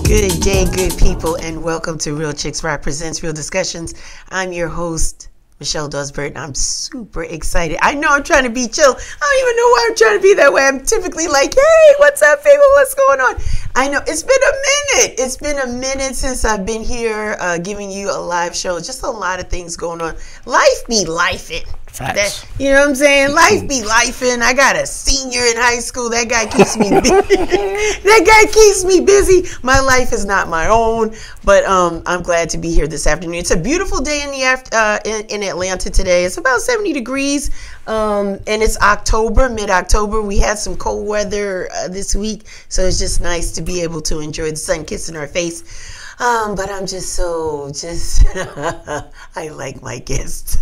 Good day, good people, and welcome to Real Chicks Rock Presents Real Discussions. I'm your host, Michelle Dawes, Birt, and I'm super excited. I know I'm trying to be chill. I don't even know why I'm trying to be that way. I'm typically like, hey, what's up, baby? What's going on? I know it's been a minute. It's been a minute since I've been here giving you a live show. Just a lot of things going on. Life be lifing. Facts. You know what I'm saying? Life be lifing. I got a senior in high school. That guy keeps me busy. That guy keeps me busy. My life is not my own, but I'm glad to be here this afternoon. It's a beautiful day in the in Atlanta today. It's about 70 degrees, and it's October, mid-October. We had some cold weather this week, so it's just nice to be able to enjoy the sun kissing our face. But I'm just I like my guests.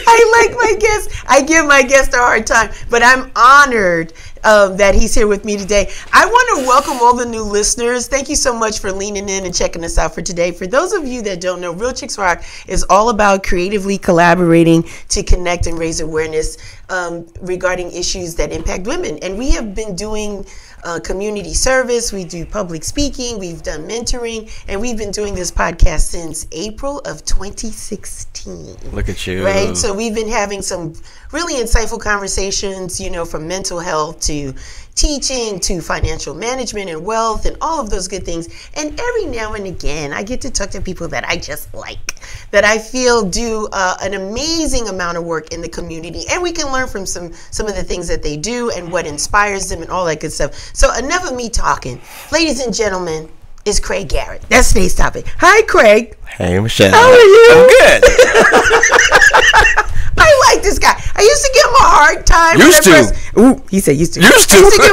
I like my guests. I give my guest a hard time, but I'm honored that he's here with me today. I want to welcome all the new listeners. Thank you so much for leaning in and checking us out for today. For those of you that don't know, Real Chicks Rock is all about creatively collaborating to connect and raise awareness regarding issues that impact women. And we have been doing community service, we do public speaking, we've done mentoring, and we've been doing this podcast since April of 2016. Look at you. Right? So we've been having some really insightful conversations, you know, from mental health to teaching to financial management and wealth and all of those good things. And every now and again, I get to talk to people that I just like, that I feel do an amazing amount of work in the community. And we can learn from some of the things that they do and what inspires them and all that good stuff. So enough of me talking. Ladies and gentlemen, it's Craig Garrett. That's today's topic. Hi, Craig. Hey, Michelle. How are you? I'm good. I like this guy. I used to give him a hard time. Used to. Ooh, he said used to. Used to. I used to give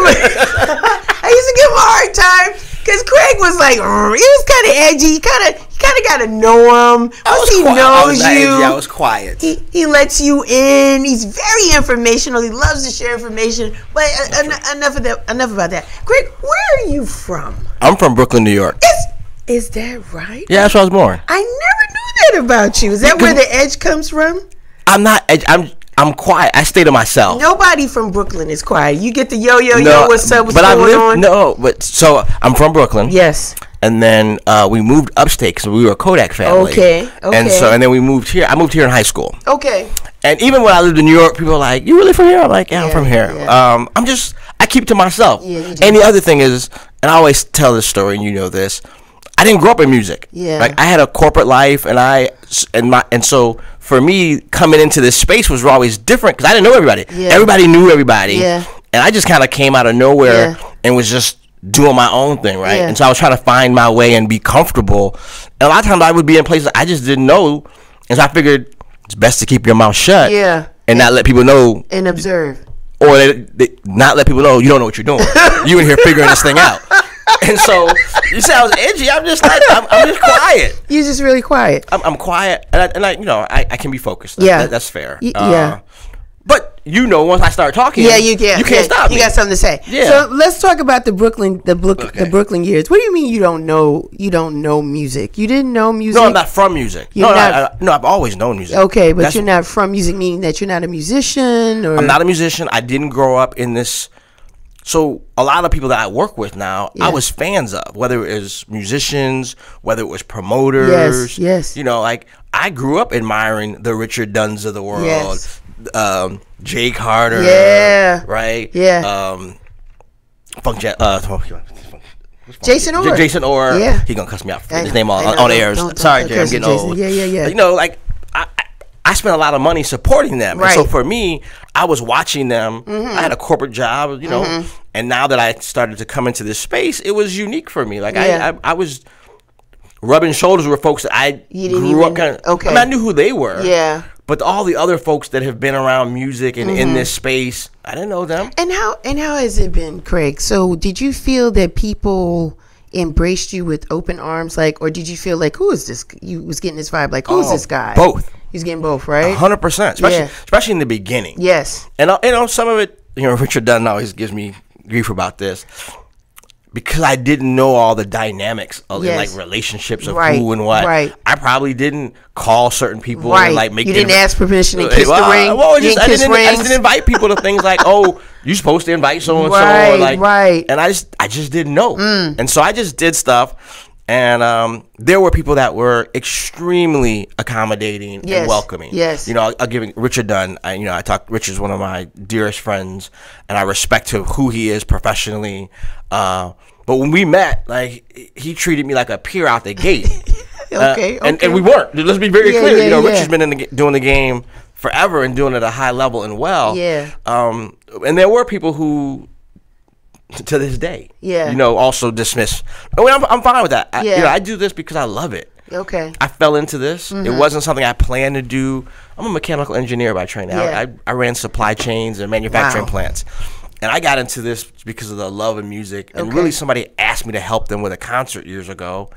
him a hard time because Craig was like, he was kind of edgy. You kind of got to know him. Once he knows you, I was quiet. He lets you in. He's very informational. He loves to share information. But enough about that. Craig, where are you from? I'm from Brooklyn, New York. Is that right? Yeah, that's where I was born. I never knew that about you. Is that where the edge comes from? I'm not edgy. I'm quiet. I stay to myself. Nobody from Brooklyn is quiet. You get the yo, what's up, what's going on? No, but so I'm from Brooklyn. Yes. And then we moved upstate because we were a Kodak family. Okay. And then we moved here. I moved here in high school. Okay. And even when I lived in New York, people are like, "You really from here?" I'm like, "Yeah, I'm from here." Yeah. I keep to myself. Yeah, you do. And the other thing is, and I always tell this story, and you know this, I didn't grow up in music. Yeah. Like I had a corporate life, and so for me coming into this space was always different because I didn't know everybody. Yeah. Everybody knew everybody. Yeah. And I just kind of came out of nowhere and was just doing my own thing, right? Yeah. And so I was trying to find my way and be comfortable. And a lot of times I would be in places I just didn't know, and so I figured it's best to keep your mouth shut. Yeah. And not let people know. And observe. Or they not let people know you don't know what you're doing. You in here figuring this thing out. And so you say I was edgy. I'm just like I'm just quiet. You're just really quiet. I'm quiet, and I can be focused. Yeah, that's fair. Yeah. But once I start talking, you can't stop me. You got something to say. Yeah. So let's talk about the Brooklyn years. What do you mean you don't know music? You didn't know music? No, I'm not from music. I've always known music. Okay, but you're not from music, meaning that you're not a musician, or? I'm not a musician. I didn't grow up in this. So a lot of people that I work with now, I was fans of, whether it was musicians, whether it was promoters. Yes. Like I grew up admiring the Richard Dunns of the world. Yes. Jake Carter. Yeah. Right. Yeah. Jason Orr. Jason Orr. Yeah. He gonna cuss me out for his name on air. Sorry, Jay. I'm getting old. Yeah. I spent a lot of money supporting them. Right. And so for me, I was watching them. Mm-hmm. I had a corporate job, and now that I started to come into this space, it was unique for me. Like I was rubbing shoulders with folks that I grew up kind of. Okay. I knew who they were. Yeah. But all the other folks that have been around music and in this space, I didn't know them. And how has it been, Craig? So did you feel that people embraced you with open arms, or did you feel like, who is this? You was getting this vibe, like, who's this guy? Both. He's getting both, right? 100%, especially in the beginning. Yes. And some of it, Richard Dunn always gives me grief about this. because I didn't know all the dynamics of like relationships of who and what, I probably didn't call certain people and like make. You didn't ask permission to kiss the ring. Well, I didn't invite people to things like, oh, you're supposed to invite so and so, or like, and I just didn't know, and so I just did stuff. And there were people that were extremely accommodating and welcoming. Yes. You know, I'll give Richard Dunn. Richard's one of my dearest friends, and I respect him, who he is professionally. But when we met, like, he treated me like a peer out the gate. Okay. And we weren't. Let's be very clear. Richard's been doing the game forever and doing it at a high level and well. Yeah. And there were people who, to this day, also dismiss. I mean, I'm fine with that. I do this because I love it. Okay. I fell into this. It wasn't something I planned to do. I'm a mechanical engineer by training. I ran supply chains and manufacturing plants. And I got into this because of the love of music. And really somebody asked me to help them with a concert years ago.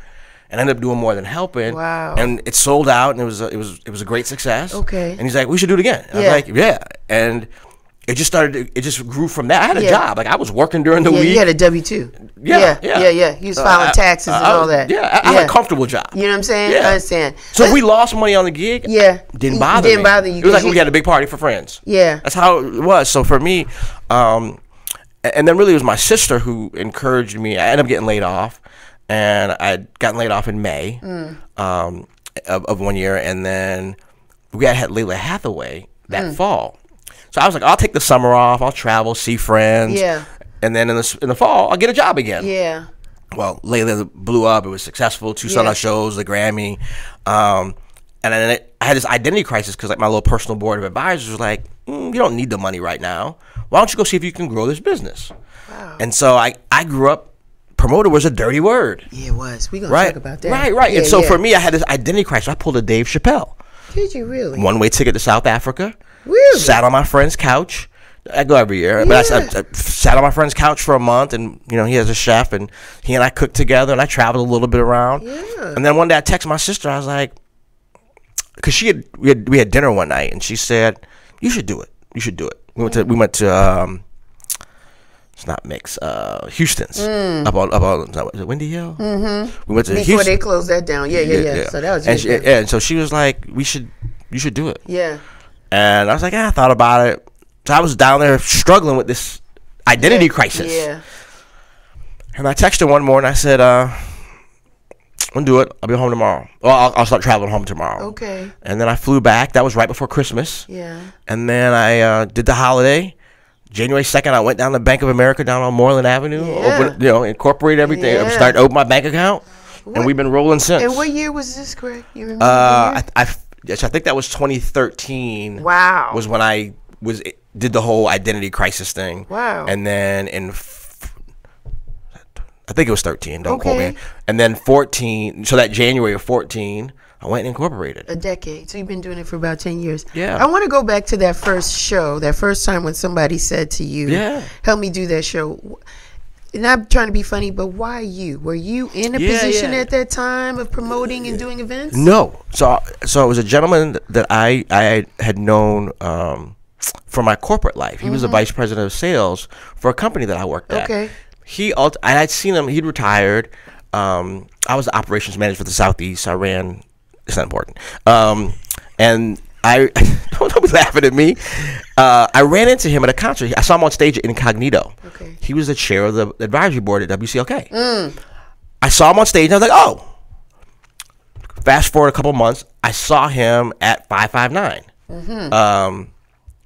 And I ended up doing more than helping. Wow. And it sold out, and it was a great success. Okay. And he's like, we should do it again. And I was like, yeah. And it just grew from that. I had a job. Like, I was working during the week. You had a W-2. Yeah. You was filing taxes and all that. I had a comfortable job. You know what I'm saying? Yeah. I understand. So if we lost money on the gig, didn't bother me. It was like we had a big party for friends. Yeah. That's how it was. So for me, and then really it was my sister who encouraged me. I ended up getting laid off, and I'd gotten laid off in May of one year, and then we had Layla Hathaway that fall. So I was like, I'll take the summer off. I'll travel, see friends. Yeah. And then in the fall, I'll get a job again. Yeah. Well, Layla blew up. It was successful. 2 sold-out shows, the Grammy. And then I had this identity crisis because like my little personal board of advisors was like, you don't need the money right now. Why don't you go see if you can grow this business? Wow. And so I grew up, promoter was a dirty word. Yeah, it was. We're going to talk about that. Right. Yeah, and so for me, I had this identity crisis. I pulled a Dave Chappelle. Did you really? One-way ticket to South Africa. Really? Sat on my friend's couch. I go every year, but I sat on my friend's couch for a month, and he has a chef, and he and I cooked together, and I traveled a little bit around. Yeah. And then one day I texted my sister. I was like, because we had dinner one night, and she said, "You should do it. You should do it." We went to it's not Mix, Houston's up on was it Windy Hill? Mm-hmm. We went to Houston before they closed that down. Yeah. So that was and so she was like, you should do it. Yeah. And I was like, I thought about it. So I was down there struggling with this identity crisis. Yeah. And I texted her one morning. I said, I'm going to do it. I'll be home tomorrow. Well, I'll start traveling home tomorrow. Okay. And then I flew back. That was right before Christmas. Yeah. And then I did the holiday. January 2nd, I went down to Bank of America down on Moreland Avenue. Opened, incorporated everything. Yeah. Started to open my bank account. And we've been rolling since. And what year was this, Craig? You remember Yes, I think that was 2013. Wow. Was when I did the whole identity crisis thing. Wow. And then I think it was 13. Don't quote me. And then 14. So that January of 14, I went and incorporated. A decade. So you've been doing it for about 10 years. Yeah. I want to go back to that first show, that first time when somebody said to you, help me do that show. Not trying to be funny, but why you? Were you in a position at that time of promoting and doing events? No. So it was a gentleman that I had known from my corporate life. He was the vice president of sales for a company that I worked at. Okay. I had seen him. He'd retired. I was the operations manager for the Southeast. I ran. It's not important. And don't be laughing at me. I ran into him at a concert. I saw him on stage at Incognito. Okay. He was the chair of the advisory board at WCLK. I saw him on stage, and I was like, oh. Fast forward a couple months, I saw him at 559.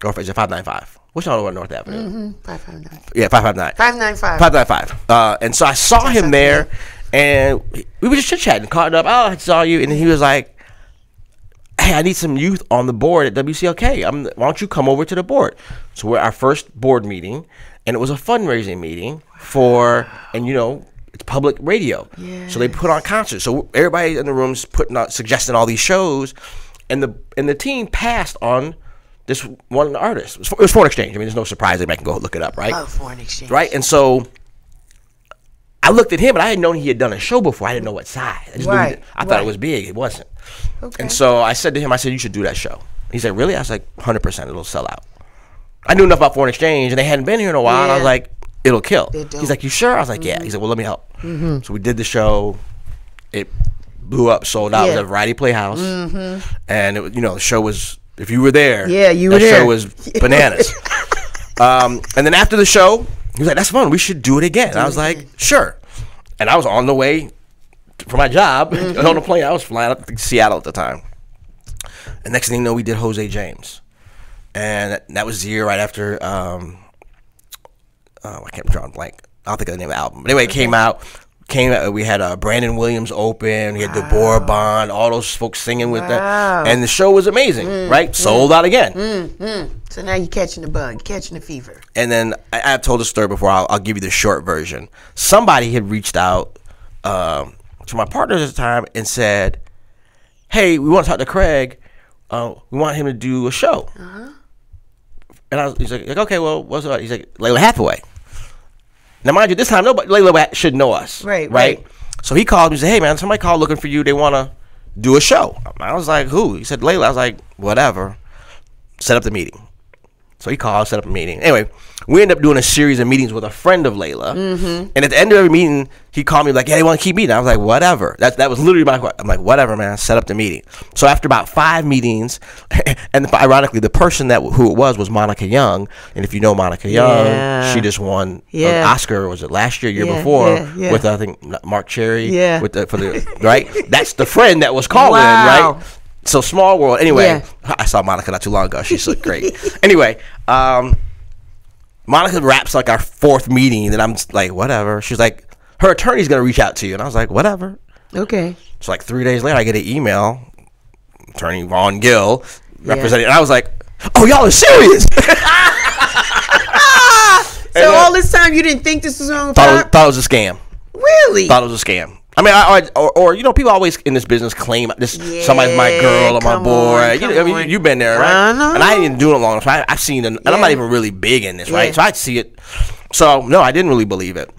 Or is it 595? Which one on North Avenue? 559. Yeah, 559. 595. 595. And so I saw him there, and we were just chit-chatting, caught up. Oh, I saw you. And he was like, hey, I need some youth on the board at WCLK. Why don't you come over to the board? So we're our first board meeting, and it was a fundraising meeting it's public radio. Yes. So they put on concerts. So everybody in the room's suggesting all these shows, and the team passed on this one artist. It was Foreign Exchange. I mean, there's no surprise. Anybody can go look it up, right? Oh, Foreign Exchange. Right? And so I looked at him, and I had known he had done a show before. I didn't know what size. I thought it was big. It wasn't. Okay. And so I said to him, you should do that show. He said, really? I was like, 100%, it'll sell out. I knew enough about Foreign Exchange, and they hadn't been here in a while. And I was like, it'll kill. He's like, you sure? I was like, yeah. He's like, well, let me help. So we did the show. It blew up, sold out. It was at Variety Playhouse. And, it, the show was, if you were there, you were there. The show was bananas. And then after the show, he was like, that's fun. We should do it again. And I was like, sure. And I was on the way for my job on the plane. I was flying up to Seattle at the time. And next thing you know, we did Jose James. And that was the year right after, I can't draw a blank. I don't think of the name of the album. But anyway, it came out. We had Brandon Williams open. We had Deborah Bond, all those folks singing with that. And the show was amazing, right? Sold out again. So now you're catching the bug, catching the fever. And then I've told the story before. I'll give you the short version. Somebody had reached out to my partners at the time and said, hey, we want to talk to Craig. We want him to do a show. And he's like, okay, well, what's up? He's like, Layla Hathaway. Now, mind you, this time, Layla should know us. Right. So he called me and said, hey, man, somebody called looking for you. They want to do a show. I was like, who? He said, Layla. I was like, whatever. Set up the meeting. So he called, set up a meeting. Anyway, we ended up doing a series of meetings with a friend of Layla. And at the end of every meeting, he called me like, yeah, they want to keep meeting. I was like, whatever. That was literally my question. I'm like, whatever, man. Set up the meeting. So after about 5 meetings, and ironically, the person who it was Monica Young. And if you know Monica Young, she just won an Oscar. Was it last year, year before, with I think Mark Cherry. Right. That's the friend that was calling, right? So small world. Anyway, I saw Monica not too long ago. She's looked great. Anyway, Monica wraps like our 4th meeting, and I'm just like, whatever. She's like, her attorney's gonna reach out to you, and I was like, whatever. Okay. So like 3 days later, I get an email, attorney Vaughn Gill, representing, and I was like, oh, y'all are serious. So all this time you didn't think this was on? Thought it was a scam. Really? Thought it was a scam. I mean, people always in this business claim this somebody's my girl or my boy. You've been there, right? And I ain't even doing it long, so I've seen it, and I'm not even really big in this, right? So I see it. So no, I didn't really believe it.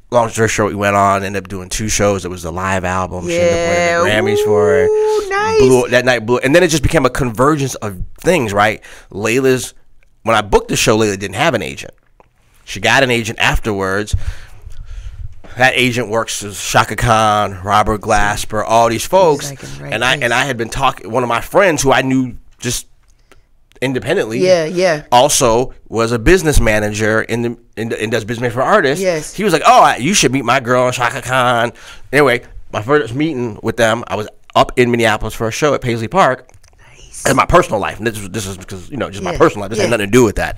Long story short, we went on, ended up doing 2 shows. It was the Lyve album. She ended up winning the Grammys for it. Nice. That night blew, and then it just became a convergence of things, right? When I booked the show, Layla didn't have an agent. She got an agent afterwards. That agent works with Shaka Khan, Robert Glasper, all these folks, and I had been talking. One of my friends who I knew just independently, also was a business manager and does business for artists. Yes, he was like, "Oh, you should meet my girl, Shaka Khan." Anyway, my first meeting with them, I was up in Minneapolis for a show at Paisley Park. Nice. In my personal life, and this is because just my personal life. This had nothing to do with that.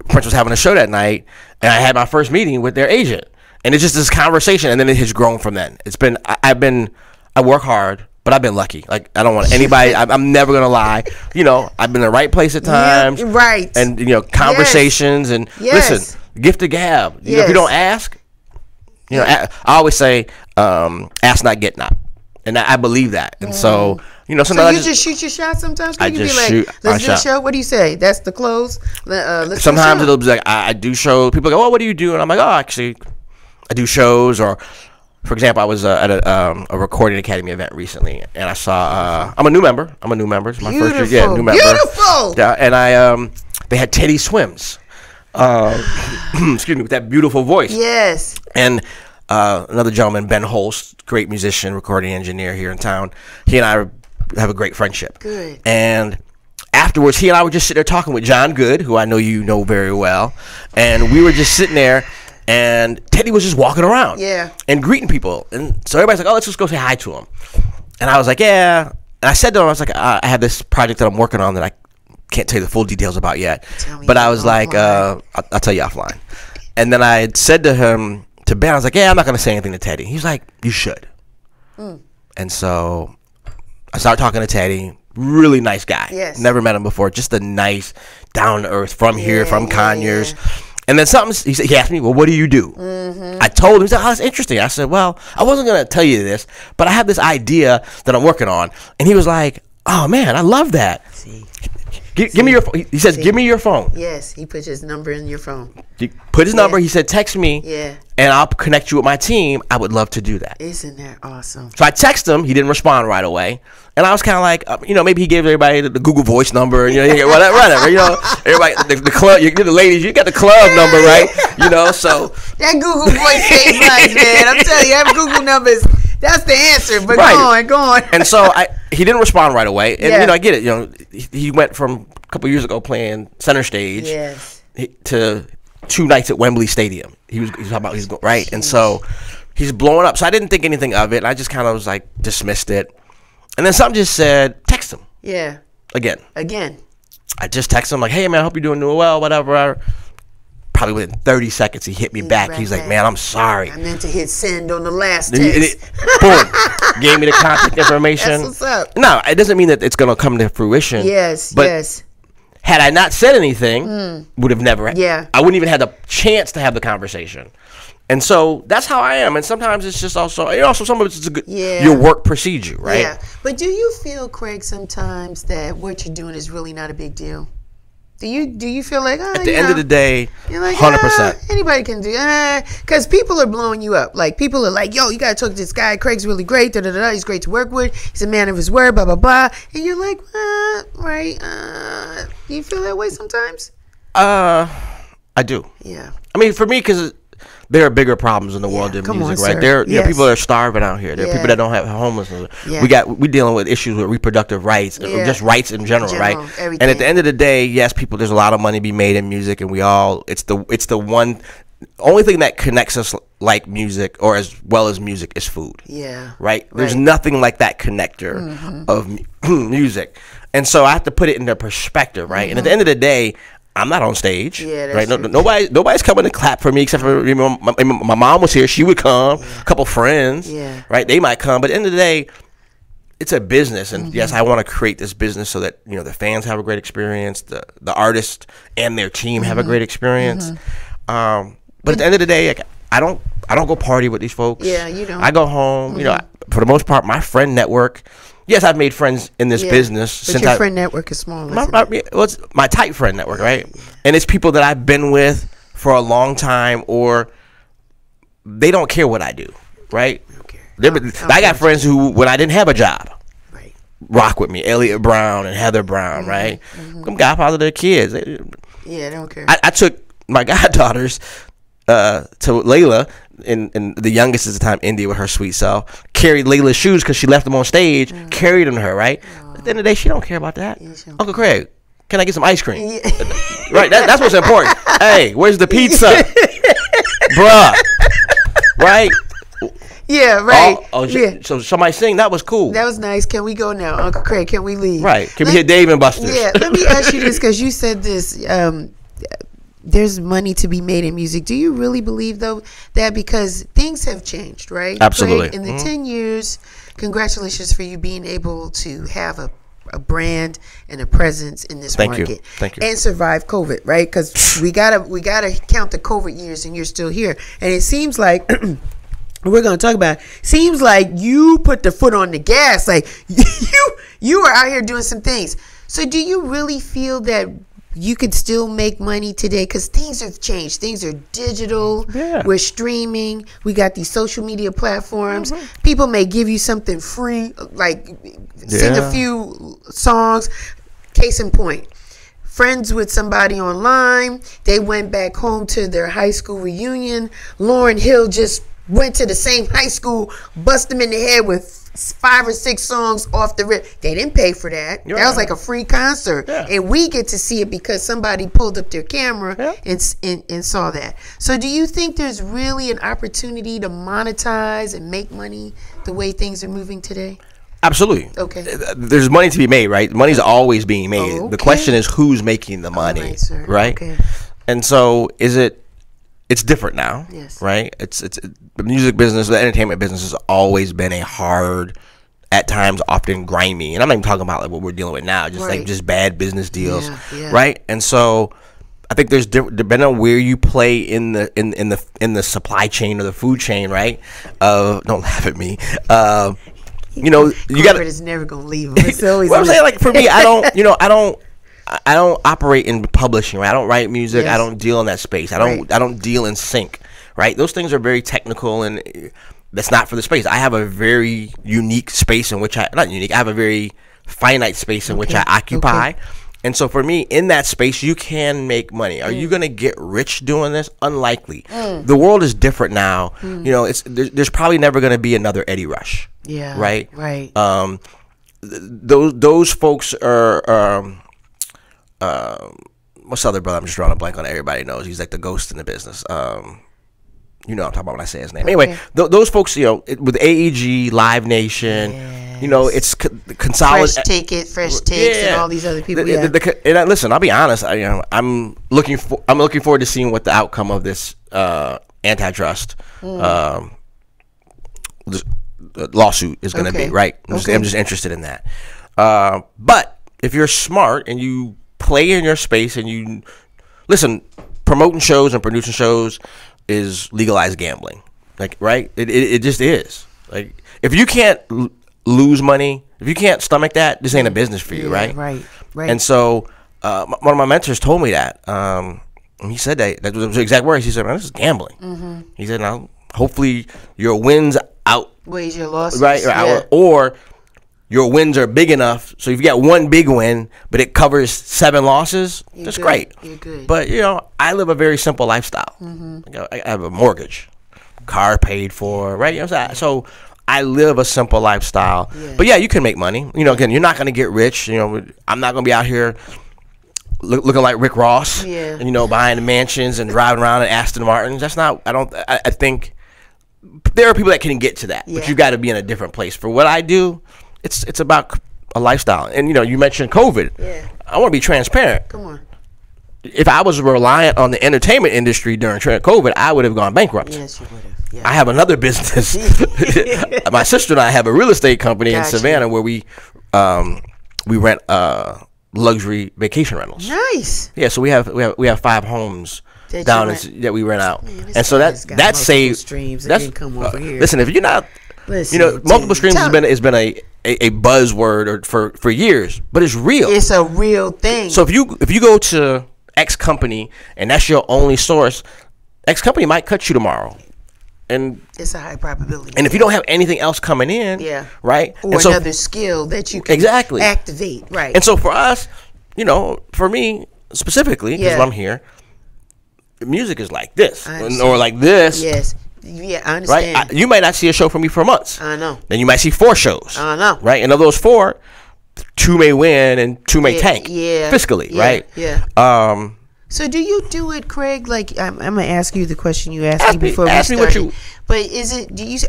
Prince was having a show that night, and I had my first meeting with their agent, and it's just this conversation, and then it has grown from then. It's been I work hard, but I've been lucky. Like, I don't want anybody. I'm never gonna lie. I've been in the right place at times, right? And conversations and listen, gift of gab. If you don't ask, I always say, ask not, get not, and I believe that, and so. Sometimes so you just shoot your shot sometimes? I just shoot. Let's do a show. What do you say? That's the close. Sometimes it'll be like, I do shows. People go, oh, what do you do? And I'm like, oh, actually, I do shows. Or, for example, I was at a Recording Academy event recently, and I saw, I'm a new member. It's my first year. Yeah, new member. Beautiful. Yeah, and they had Teddy Swims. Excuse me, with that beautiful voice. Yes. And another gentleman, Ben Holst, great musician, recording engineer here in town. He and I have a great friendship. Good. And afterwards, he and I were just sitting there talking with John Good, who I know you know very well. And we were just sitting there, and Teddy was just walking around and greeting people. And so everybody's like, oh, let's just go say hi to him. And I was like, yeah. And I said to him, I was like, I have this project that I'm working on that I can't tell you the full details about yet. But I was like, I'll tell you offline. And then I said to him, to Ben, I was like, yeah, I'm not going to say anything to Teddy. He's like, you should. And so I started talking to Teddy. Really nice guy. Yes. Never met him before. Just a nice, down-to-earth, from here, from Conyers. And then he asked me, well, what do you do? I told him, he said, oh, that's interesting. I said, well, I wasn't going to tell you this, but I have this idea that I'm working on. And he was like, oh, man, I love that. Give me your phone. He says, give me your phone. Yes, he put his number in your phone. He put his number. He said, text me. Yeah. And I'll connect you with my team. I would love to do that. Isn't that awesome? So I text him. He didn't respond right away. And I was kind of like, maybe he gave everybody the Google Voice number. Whatever. Everybody, the club, you get the ladies, you got the club number, right? So. That Google Voice saves lives, man. I'm telling you, I have Google numbers. That's the answer. But go on. And so he didn't respond right away. And, I get it. He went from a couple years ago playing center stage to 2 nights at Wembley Stadium. He was talking about he's going right, and so he's blowing up. So I didn't think anything of it. I just kind of was like dismissed it, and then something just said text him. Yeah. Again. I just texted him like, hey man, I hope you're doing well, whatever. Probably within 30 seconds he hit me back. He's like, man, I'm sorry. I meant to hit send on the last text. Boom. Gave me the contact information. That's what's up. No, it doesn't mean that it's gonna come to fruition. Yes. Had I not said anything, would have never. Yeah. I wouldn't even have the chance to have the conversation. And so that's how I am. And sometimes it's just also some of it's your work precedes you, right? Yeah. But do you feel, Craig, sometimes that what you're doing is really not a big deal? Do you feel like at the end of the day, you're like 100%. Anybody can do because people are blowing you up. Like people are like, yo, you gotta talk to this guy. Craig's really great. He's great to work with. He's a man of his word. Blah blah blah. And you're like, right? Do you feel that way sometimes? I do. Yeah. I mean, for me, because there are bigger problems in the world than music, right? There are people that are starving out here. There are people that don't have homelessness. Yeah. We're dealing with issues with reproductive rights, or just rights in general, right? Everything. And at the end of the day, yes, there's a lot of money to be made in music, and it's the one only thing that connects us like music, or as well as music, is food. Yeah. Right? There's nothing like that connector of music. And so I have to put it into perspective, right? And at the end of the day, I'm not on stage, right? Nobody's coming to clap for me except for my mom was here. She would come, a couple friends, right? They might come, but at the end of the day, it's a business, and yes, I want to create this business so that the fans have a great experience, the artist and their team have a great experience. But at the end of the day, I don't go party with these folks. Yeah, you don't. I go home. For the most part, my friend network. Yes, I've made friends in this business. But your friend network is small. It's my tight friend network, right? And it's people that I've been with for a long time, or they don't care what I do, right? I got friends who, when I didn't have a job, rock with me. Elliot Brown and Heather Brown, right? I'm godfather of their kids. They don't care. I took my goddaughters to Layla, and the youngest at the time, India, with her sweet self, carried Layla's shoes because she left them on stage, carried them to her, right? At the end of the day, she don't care about that. Uncle Craig, can I get some ice cream? Right, that's what's important. Hey, where's the pizza? Bruh. Right? Yeah, right. So somebody sing, that was cool. That was nice. Can we go now? Uncle Craig, can we leave? Right. Can we hit Dave and Buster's? Yeah, let me ask you this, because you said this, there's money to be made in music. Do you really believe, though, that because things have changed, right? Absolutely. Craig, in the 10 years, congratulations for you being able to have a brand and a presence in this market. Thank you. And survive COVID, right? Because we gotta count the COVID years, and you're still here. And it seems like we're gonna talk about. Seems like you put the foot on the gas. Like you are out here doing some things. So do you really feel that you could still make money today? Because things have changed. Things are digital. Yeah. We're streaming. We got these social media platforms. People may give you something free, like sing a few songs. Case in point, friends with somebody online. They went back home to their high school reunion. Lauryn Hill just went to the same high school, bust them in the head with 5 or 6 songs off the rip. They didn't pay for that. That was like a free concert. And we get to see it because somebody pulled up their camera and saw that. So do you think there's really an opportunity to monetize and make money the way things are moving today? Absolutely. Okay. There's money to be made, right? Money's always being made. The question is who's making the money, right? Okay. And so it's different now, right? It's the music business, the entertainment business has always been a hard, at times often grimy, and I'm not even talking about like what we're dealing with now, just like just bad business deals, right? And so I think there's depending on where you play in the supply chain or the food chain, right? Don't laugh at me. You got is never gonna leave. It's always. Well, I'm saying, like, for me, I don't I don't operate in publishing, right? I don't write music. Yes. I don't deal in that space. I don't deal in sync, right? Those things are very technical, and that's not for the space. I have a very unique space in which I have a very finite space in which I occupy. Okay. And so for me, in that space, you can make money. Are you going to get rich doing this? Unlikely. The world is different now. You know, there's probably never going to be another Eddie Rush. Yeah. Right. Right. Those folks are. What's the other brother? I'm just drawing a blank on. Everybody knows he's like the ghost in the business. You know what I'm talking about when I say his name. Okay. Anyway, those folks, you know, with AEG, Live Nation, you know, it's consolidated. Fresh Takes, and all these other people. And listen, I'll be honest. I'm looking forward to seeing what the outcome of this antitrust lawsuit is going to be. Right? I'm just interested in that. But if you're smart and you play in your space and you listen, promoting shows and producing shows is legalized gambling. Like, right? It just is. Like, if you can't lose money, if you can't stomach that, this ain't a business for you, right? Right. And so one of my mentors told me that. He said that was the exact words. He said, "Man, this is gambling." He said, "Now, hopefully your wins outweighs your losses, right? Yeah. Or your wins are big enough, so if you got one big win, but it covers 7 losses, that's great. You're good. But, you know, I live a very simple lifestyle. I have a mortgage, car paid for, right? You know what I'm saying? So I live a simple lifestyle. Yeah. But, yeah, you can make money. You know, again, you're not going to get rich. You know, I'm not going to be out here looking like Rick Ross, and, you know, buying mansions and driving around in Aston Martins. That's not, I think there are people that can get to that, but you got to be in a different place. For what I do, it's about a lifestyle. And, you know, you mentioned COVID. Yeah. I want to be transparent. Come on. If I was reliant on the entertainment industry during COVID, I would have gone bankrupt. Yes, you would have. Yeah. I have another business. My sister and I have a real estate company in Savannah where we rent luxury vacation rentals. Nice. Yeah, so we have 5 homes that we rent out. Man, and so that saves streams that can come over here. Listen, if you're not you know, multiple streams has been a buzzword for years, but it's real. It's a real thing. So if you go to X company and that's your only source, X company might cut you tomorrow, and it's a high probability. And if you don't have anything else coming in, right, or another skill that you can activate, right. And so for us, you know, for me specifically, because I'm here, music is like this or like this. Yes. Yeah, I understand. Right? You might not see a show from me for months. I know. Then you might see 4 shows. I know. Right? And of those 4, 2 may win and 2 may tank. Yeah. Fiscally, right? Yeah. So do you do it, Craig? Like, I'm going to ask you the question you asked me before we started. But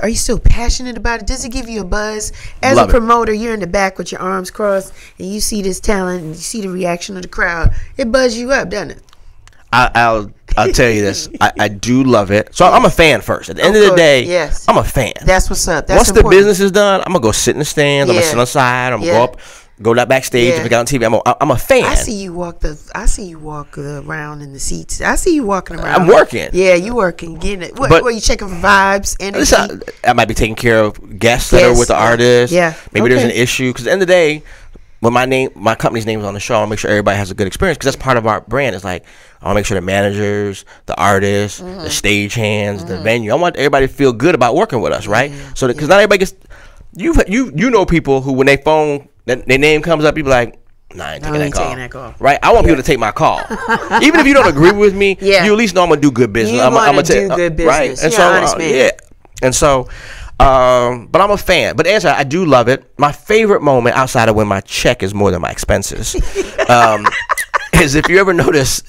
are you still passionate about it? Does it give you a buzz? As a promoter, you're in the back with your arms crossed, and you see this talent, and you see the reaction of the crowd. It buzzes you up, doesn't it? I'll tell you this. I do love it. So I'm a fan first. At the end of the day, I'm a fan. That's what's up. Once the business is done, I'm going to go sit in the stands. I'm going to sit on the side. I'm going to go up backstage and pick out on TV. I'm a fan. I see you walk around in the seats. I see you walking around. I'm working. Yeah, you working, getting it. What are you checking for vibes? Energy? I might be taking care of guests that are with the artist. Yeah. Maybe there's an issue. Because at the end of the day, when my company's name is on the show, I want to make sure everybody has a good experience, because that's part of our brand. It's like, I want to make sure the managers, the artists, the stagehands, the venue, I want everybody to feel good about working with us, right? So because not everybody gets, you know people who, when they phone, their name comes up, you be like, nah, I ain't taking that call. Right? I want people to take my call. Even if you don't agree with me, you at least know I'm going to do good business. I'm going to do good business. Right? And so, and so, but I'm a fan. But answer, I do love it. My favorite moment, outside of when my check is more than my expenses, is if you ever notice,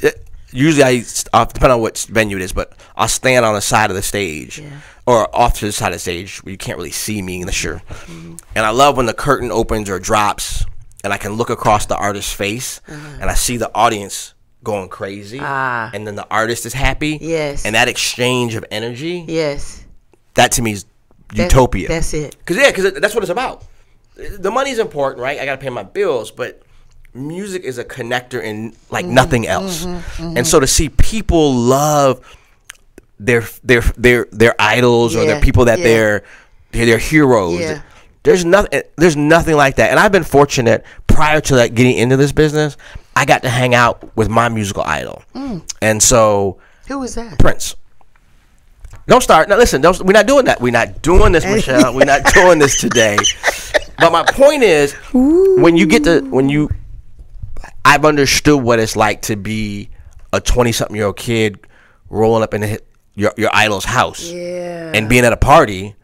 usually depending on what venue it is, but I'll stand on the side of the stage or off to the side of the stage where you can't really see me unless you're. And I love when the curtain opens or drops and I can look across the artist's face and I see the audience going crazy, and then the artist is happy. And that exchange of energy, that to me is utopia. That's it. Because that's what it's about. The money's important, right? I got to pay my bills, but music is a connector in like nothing else. And so to see people love their idols or their people that they're heroes. There's nothing like that. And I've been fortunate prior to getting into this business. I got to hang out with my musical idol. And so who was that? Prince. Don't start. Now listen, we're not doing that. We're not doing this, Michelle. We're not doing this today. But my point is, I've understood what it's like to be a 20-something-year-old kid rolling up in your idol's house and being at a party.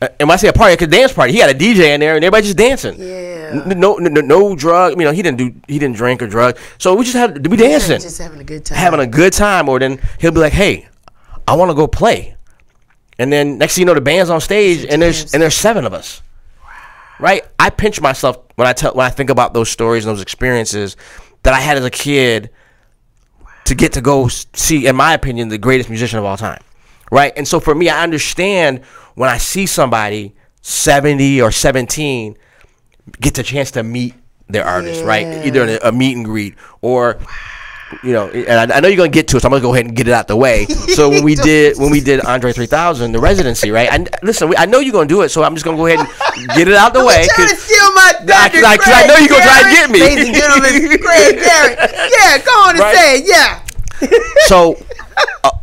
And when I say a party, like a dance party, he had a DJ in there and everybody just dancing. Yeah. No drug. He didn't drink or drug. So we just dancing, just having a good time. Having a good time. Or then he'll be like, "Hey, I want to go play." And then next thing you know, the band's on stage and there's 7 of us. Right? I pinch myself when I think about those stories and those experiences that I had as a kid to get to go see, in my opinion, the greatest musician of all time. Right? And so for me, I understand when I see somebody 70 or 17 get the chance to meet their artist, right? Either in a meet and greet or, and I know you're going to get to it, so I'm going to go ahead and get it out the way. So when we did Andre 3000, the residency, right? I know you're going to do it, so I'm just going to go ahead and get it out the way. I'm trying to steal my thunder, Because I know you're going to try to get me. Ladies and gentlemen, Craig Garrett. Yeah, go on and say it, yeah. So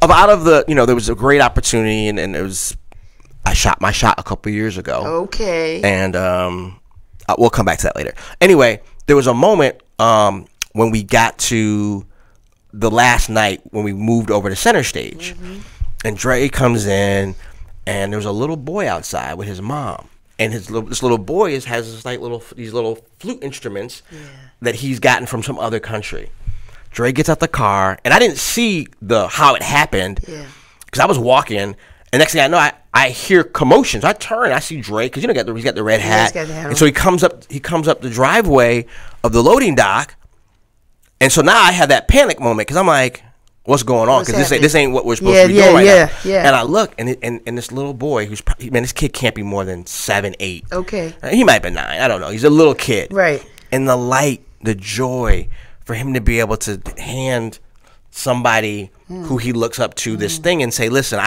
out of there was a great opportunity, and it was, I shot my shot a couple years ago. Okay. And we'll come back to that later. Anyway, there was a moment when we got to the last night when we moved over to center stage, and Dre comes in, and there's a little boy outside with his mom, and this little boy has these little flute instruments that he's gotten from some other country. Dre gets out the car, and I didn't see how it happened because I was walking, and next thing I know, I hear commotions. I turn, I see Dre because he's got the red hat, and so he comes up the driveway of the loading dock. And so now I have that panic moment because I'm like, what's going on? Because this ain't what we're supposed to be doing right now. Yeah. And I look, and this little boy this kid can't be more than 7, 8. Okay. He might be 9. I don't know. He's a little kid. Right. And the light, the joy for him to be able to hand somebody who he looks up to this thing and say, listen,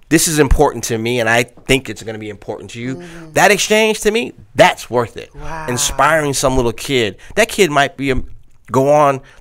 this is important to me, and I think it's going to be important to you. That exchange, to me, that's worth it. Wow. Inspiring some little kid. That kid might be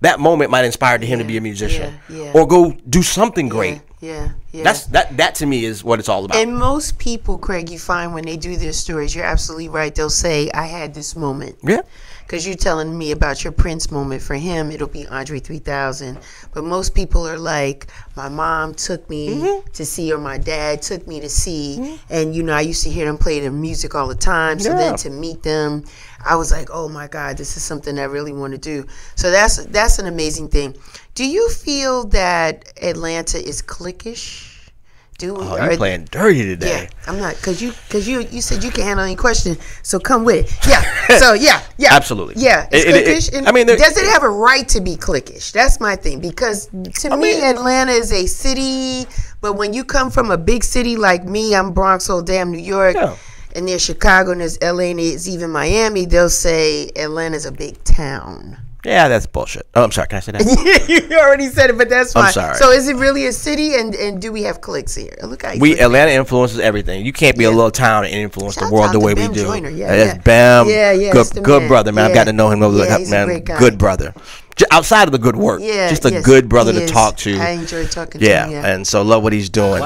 that moment might inspire him to be a musician or go do something great. That to me is what it's all about. And most people, Craig, you find when they do their stories, you're absolutely right. They'll say, I had this moment. Yeah. Because you're telling me about your Prince moment. For him, it'll be Andre 3000. But most people are like, my mom took me to see, or my dad took me to see. And, I used to hear them play their music all the time. So then to meet them, I was like, oh, my God, this is something I really want to do. So that's an amazing thing. Do you feel that Atlanta is cliquish? You're playing dirty today. Yeah, I'm not, because you said you can handle any question, so come with it. Yeah, so yeah, absolutely. Yeah, it's cliquish. Does it have a right to be cliquish? That's my thing, because to me, Atlanta is a city, but when you come from a big city like me, I'm Bronx, old damn New York, and there's Chicago, and there's LA, and there's even Miami, they'll say Atlanta's a big town. Yeah, that's bullshit. Oh, I'm sorry. Can I say that? You already said it, but that's fine. I'm sorry. So is it really a city, and do we have cliques here? Look how Atlanta influences everything. You can't be a little town and influence the world the way we do. Joyner. That's Bam. Good brother, man. I've got to know him. He's a great guy. Good brother. Outside of the good work, just a good brother to talk to. I enjoy talking to him. Yeah, and so love what he's doing.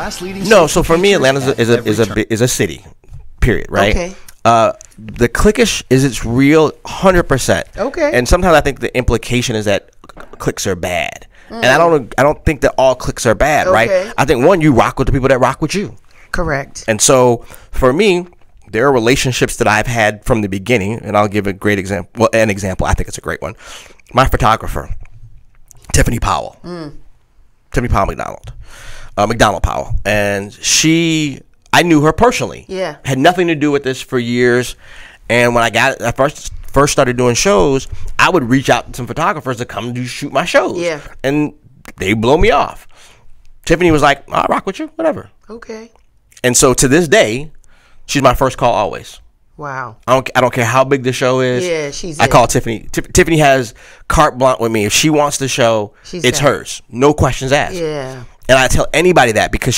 No, so for me, Atlanta is a city. Period. Right. Okay. The cliquish is its real 100%. Okay. And sometimes I think the implication is that cliques are bad. And I don't think that all cliques are bad, right? I think you rock with the people that rock with you. Correct. And so for me, there are relationships that I've had from the beginning, and I'll give a great example. Well, an example, I think it's a great one. My photographer, Tiffany Powell. Tiffany Powell McDonald Powell. And I knew her personally. Yeah. Had nothing to do with this for years. And when I first started doing shows, I would reach out to some photographers to come shoot my shows. Yeah. And they blow me off. Tiffany was like, I'll rock with you, whatever. Okay. And so to this day, she's my first call always. Wow. I don't care how big the show is. Yeah, I call Tiffany. Tiffany has carte blanche with me. If she wants the show, it's hers. No questions asked. Yeah. And I tell anybody that because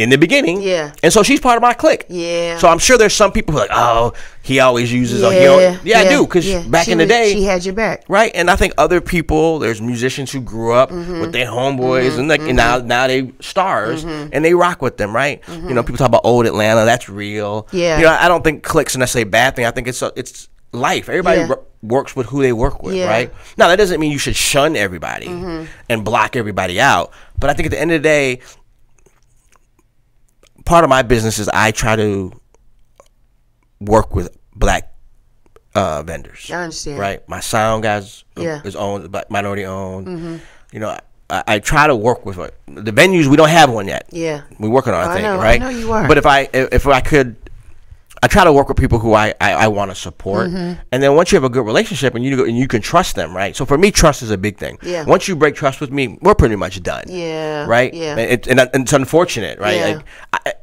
in the beginning. Yeah. And so she's part of my clique. Yeah. So I'm sure there's some people who are like, oh, he always uses. Yeah. I do, because back in the day, she had your back. Right. And I think other people, there's musicians who grew up with their homeboys, and like and now they stars, and they rock with them, right? You know, people talk about old Atlanta. That's real. Yeah. You know, I don't think cliques are necessarily a bad thing. I think it's life. Everybody works with who they work with, right? Now, that doesn't mean you should shun everybody and block everybody out. But I think at the end of the day, part of my business is I try to work with black vendors. I understand. Right? My sound guys is owned, minority owned. You know, I try to work with the venues. We don't have one yet. Yeah. We're working on it, I think, right? I know you are. But if I could, I try to work with people who I want to support, and then once you have a good relationship and you can trust them, right? So for me, trust is a big thing. Yeah. Once you break trust with me, we're pretty much done. Yeah. Right. Yeah. And it's unfortunate, right? Yeah. Like,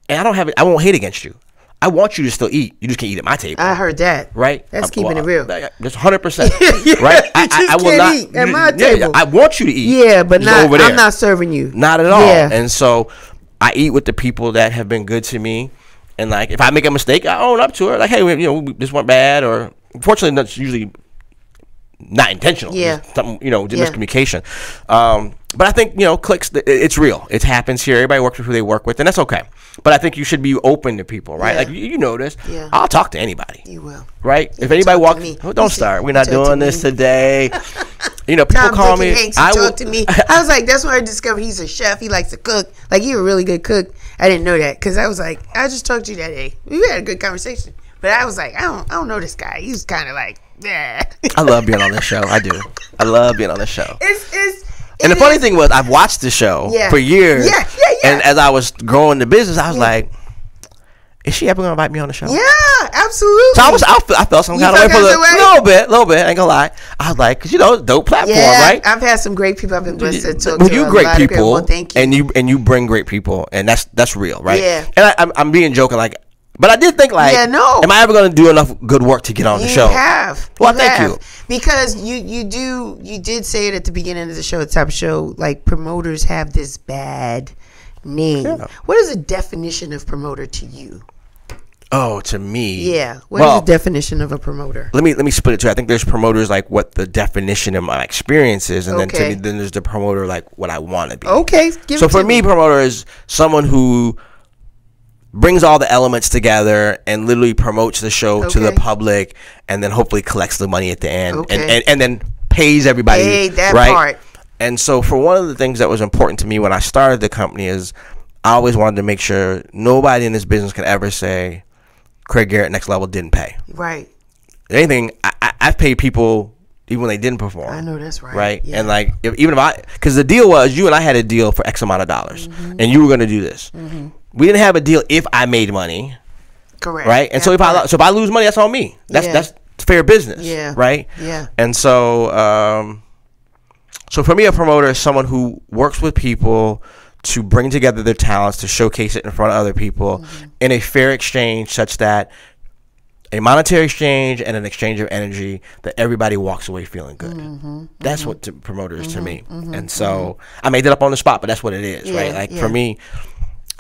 I won't hate against you. I want you to still eat. You just can't eat at my table. I heard that. Right. That's keeping it real. That's 100%. Right. I will not eat at my table. I want you to eat. Yeah, but not. I'm not serving you. Not at all. Yeah. And so I eat with the people that have been good to me. And like, if I make a mistake, I own up to it. Like, hey, this went bad, or unfortunately, that's usually not intentional. Yeah, something, miscommunication. But I think cliques. It's real. It happens here. Everybody works with who they work with, and that's okay. But I think you should be open to people, right? Like you know this. Yeah. I'll talk to anybody. You will. Right? If anybody walks, don't start. We're not doing this today. People call me. Talk to me. I was like, that's when I discovered he's a chef. He likes to cook. Like, he's a really good cook. I didn't know that because I was like, I just talked to you that day. We had a good conversation, but I was like, I don't know this guy. He's kind of like, yeah. I love being on this show. I do. I love being on this show. And the funny thing was, I've watched the show for years. Yeah. And as I was growing the business, I was like, is she ever gonna invite me on the show? Yeah, absolutely. So I felt some kind of way for a little bit. I ain't gonna lie. I was like, because dope platform, right? I've had some great people. I've been blessed to talk to. You great people, thank you. And you bring great people, and that's real, right? Yeah. And I'm being joking, like, but I did think like, am I ever gonna do enough good work to get on the show? You have. Well, thank you. Because you did say it at the beginning of the show, the type of show, like, promoters have this bad name. Yeah. What is the definition of promoter to you? Oh, to me. Yeah. What is the definition of a promoter? Let me split it too. I think there's promoters like what the definition of my experience is, and then to me, then there's the promoter like what I want to be. Okay. So for me, promoter is someone who brings all the elements together and literally promotes the show to the public, and then hopefully collects the money at the end, and then pays everybody. Hey, that right? part. And so for one of the things that was important to me when I started the company is I always wanted to make sure nobody in this business could ever say Craig Garrett Next Level didn't pay. Right. Anything, I've paid people even when they didn't perform. I know that's right. Right. Yeah. And like, because the deal was you and I had a deal for X amount of dollars, and you were going to do this. We didn't have a deal if I made money. Correct. Right. And so if I lose money, that's on me. That's fair business. Yeah. Right. Yeah. And so so for me, a promoter is someone who works with people to bring together their talents, to showcase it in front of other people in a fair exchange, such that a monetary exchange and an exchange of energy that everybody walks away feeling good. That's what promoter is to me. And so I made that up on the spot, but that's what it is, right? Like for me,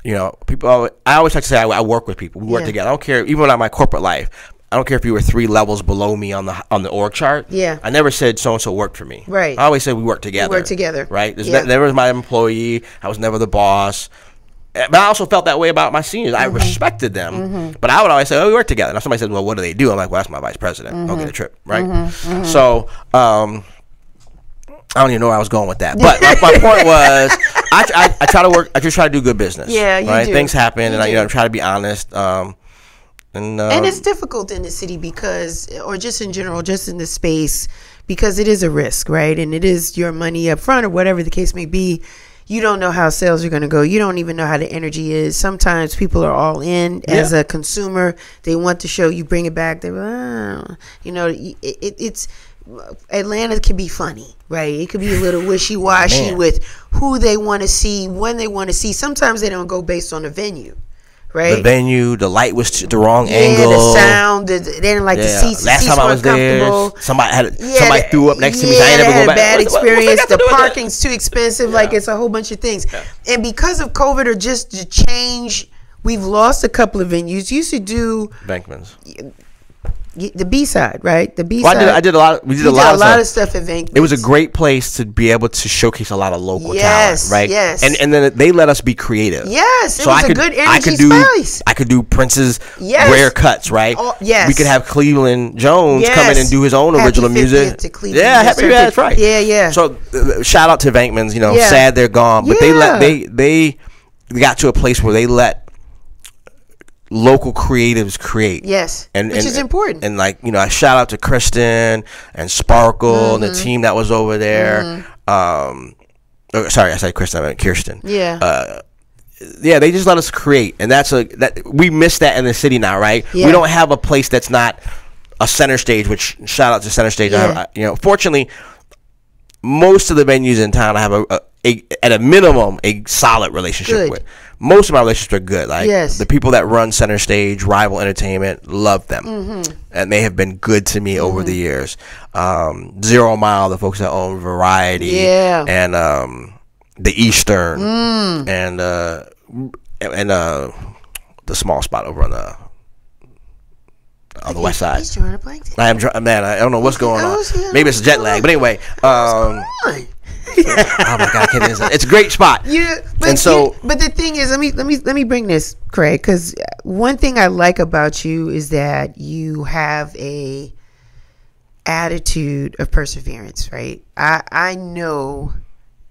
people. I always like to say I work with people. We work together. I don't care, even in my corporate life. I don't care if you were 3 levels below me on the org chart. Yeah. I never said so and so worked for me. Right. I always said we work together. We work together. Right. Never was my employee. I was never the boss. But I also felt that way about my seniors. I respected them, but I would always say, "Oh, we work together." Now somebody says, "Well, what do they do?" I'm like, "Well, that's my vice president. I'll get a trip." Right. So I don't even know where I was going with that. But my point was, I try to work. I just try to do good business. Yeah, you do. Things happen, and I try to be honest. And it's difficult in the city because, or just in general, just in the space, because it is a risk, right? And it is your money up front, or whatever the case may be. You don't know how sales are going to go. You don't even know how the energy is. Sometimes people are all in as a consumer. They want the show. You bring it back. They're, it's Atlanta can be funny, right? It could be a little wishy-washy with who they want to see, when they want to see. Sometimes they don't go based on the venue. right? The venue, the light was the wrong angle. The sound, they didn't like the seats. The Last seats time I was there, somebody threw up next to me. So I ain't never go back. Bad experience. The parking's too expensive. Like, it's a whole bunch of things. And because of COVID, or just the change, we've lost a couple of venues. You used to do Bankman's. The B-side, right? The B-side. Well, I did a lot. We did a lot of stuff at Bankman's. It was a great place to be able to showcase a lot of local talent, right? Yes. And then they let us be creative. Yes. It was a good energy space. I could do Prince's rare cuts, right? Oh, yes. We could have Cleveland Jones come in and do his own original music. Happy that's right. Yeah. So shout out to Bankman's. Sad they're gone, but they got to a place where they let local creatives create, which is important. And I shout out to Kristen and Sparkle and the team that was over there. Sorry, I said Kristen, I meant Kirsten. They just let us create, and that we miss that in the city now, right? We don't have a place that's not a center stage. Which shout out to Center Stage. Fortunately, most of the venues in town I have at a minimum a solid relationship with. Most of my relationships are good. The people that run Center Stage, Rival Entertainment, love them, and they have been good to me over the years. 0 Mile, the folks that own Variety, and the Eastern, and the small spot over on the west side. I don't know what's going on. Maybe it's jet lag, but anyway. Oh my God, it's a great spot. But the thing is, let me bring this, Craig, because one thing I like about you is that you have a attitude of perseverance, right? I know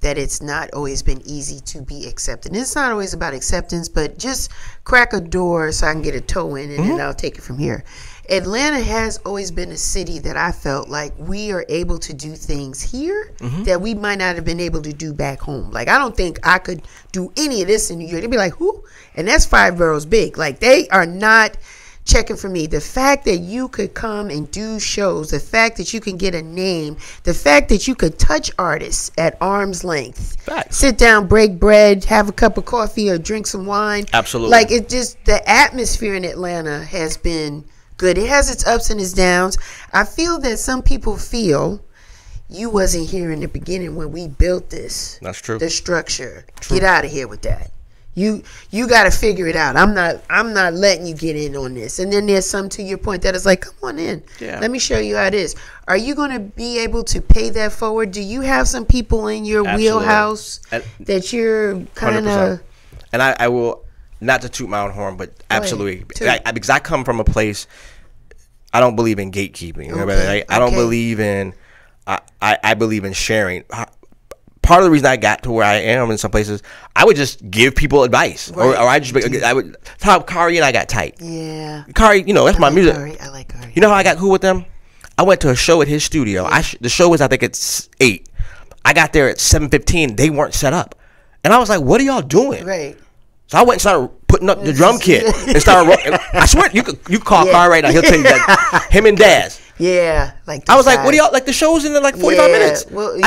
that it's not always been easy to be accepted. It's not always about acceptance, but just crack a door so I can get a toe in, and then I'll take it from here. Atlanta has always been a city that I felt like we are able to do things here that we might not have been able to do back home. Like, I don't think I could do any of this in New York. They'd be like, who? And that's 5 boroughs big. Like, they are not checking for me. The fact that you could come and do shows, the fact that you can get a name, the fact that you could touch artists at arm's length, sit down, break bread, have a cup of coffee or drink some wine. Absolutely. Like, it just, the atmosphere in Atlanta has been good. It has its ups and its downs. I feel that some people feel you wasn't here in the beginning when we built this. That's true. The structure. True. Get out of here with that. You got to figure it out. I'm not letting you get in on this. And then there's some, to your point, that is like, come on in. Let me show you how it is. Are you going to be able to pay that forward? Do you have some people in your wheelhouse that you're kind of? And I will. Not to toot my own horn, but absolutely. Because I come from a place, I don't believe in gatekeeping. I don't believe in, I believe in sharing. Part of the reason I got to where I am in some places, I would just give people advice. Or I would, how Kari and I got tight. Yeah. Kari, that's my music. I like Kari. You know how I got cool with them? I went to a show at his studio. The show was, I think, at 8. I got there at 7:15. They weren't set up. And I was like, what are y'all doing? Right. So I went and started putting up the drum kit and started. I swear you could call Carl right now. He'll tell you that. Him and Dawes. Yeah, I was like, what do y'all like? The show's in 45 minutes. Well,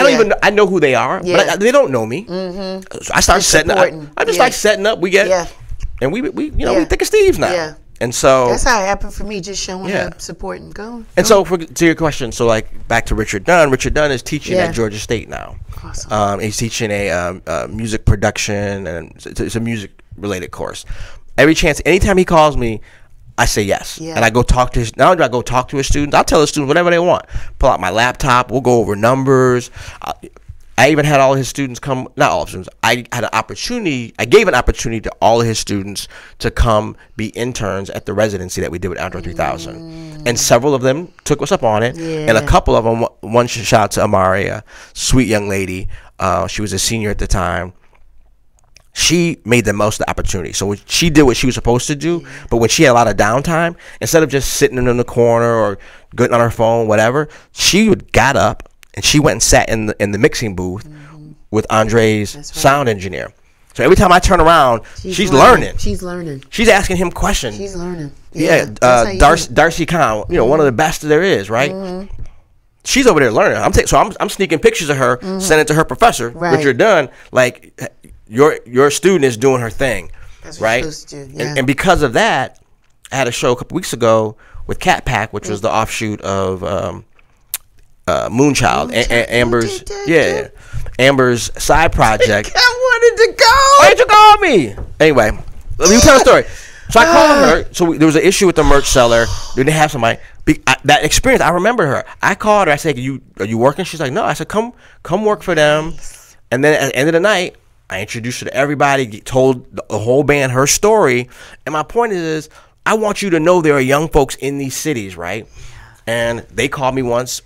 I know who they are, but they don't know me. So I started setting up. I just like setting up. We get, and we think of Steve's now. Yeah. And so that's how it happened for me, just showing up, supporting, going. And so to your question, so like back to Richard Dunn. Richard Dunn is teaching at Georgia State now. Awesome. He's teaching a music production, and it's a music related course. Every chance, anytime he calls me, I say yes. And I go talk to not only do I go talk to his students, I'll tell his students whatever they want. Pull out my laptop, we'll go over numbers. I even had all of his students come, not all of his students, I gave an opportunity to all of his students to come be interns at the residency that we did with Andro 3000. And several of them took us up on it. And a couple of them, one shout out to Amari, a sweet young lady. She was a senior at the time. She made the most of the opportunity. So she did what she was supposed to do, but when she had a lot of downtime, instead of just sitting in the corner or getting on her phone, whatever, she got up and she went and sat in the mixing booth with Andre's sound engineer. So every time I turn around, she's learning. She's learning. She's asking him questions. She's learning. Darcy Khan, one of the best there is, right? She's over there learning. I'm sneaking pictures of her, sending it to her professor, Richard Dunn, like, your student is doing her thing. right? And because of that, I had a show a couple weeks ago with Cat Pack, which was the offshoot of Moonchild, Amber's Amber's side project. I wanted to go. Why did you call me? Anyway, let me tell a story. So I called her. So there was an issue with the merch seller. They didn't have somebody. That experience, I remember her. I called her. I said, are you working? She's like, no. I said, come work for them. And then at the end of the night, I introduced her to everybody, told the whole band her story. And my point is I want you to know there are young folks in these cities, right? And they called me once.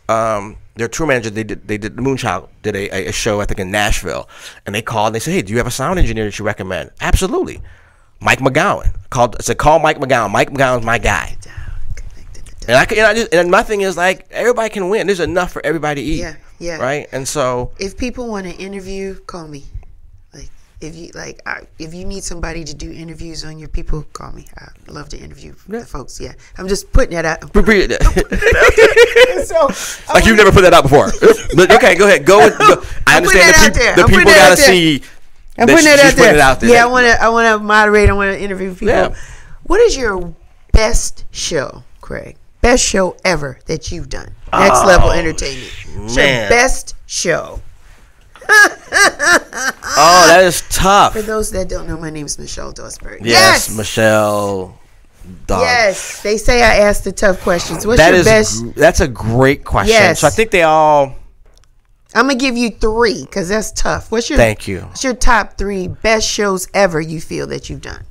Their tour manager, they did the Moonchild did a show, I think, in Nashville. And they called and they said, hey, do you have a sound engineer that you recommend? Absolutely. Mike McGowan. I said, call Mike McGowan. Mike McGowan's my guy. And my thing is, like, everybody can win. There's enough for everybody to eat. Yeah. Right? And so if people want to interview, call me. If you need somebody to do interviews on your people, call me. I love to interview the folks. Yeah, I'm just putting that out. So, like you've never put that out before. But okay, go ahead. Go. I understand the people gotta see. I'm putting that out there. Yeah, I want to moderate. I want to interview people. Yeah. What is your best show, Craig? Best show ever that you've done? Next Level Entertainment. It's your best show. Oh, that is tough. For those that don't know, my name is Michelle Dawes. Yes, Michelle Dawes. Yes, they say I ask the tough questions. What's your best? That's a great question. Yes. So I think they all. I'm gonna give you 3 because that's tough. Thank you. What's your top 3 best shows ever you feel that you've done?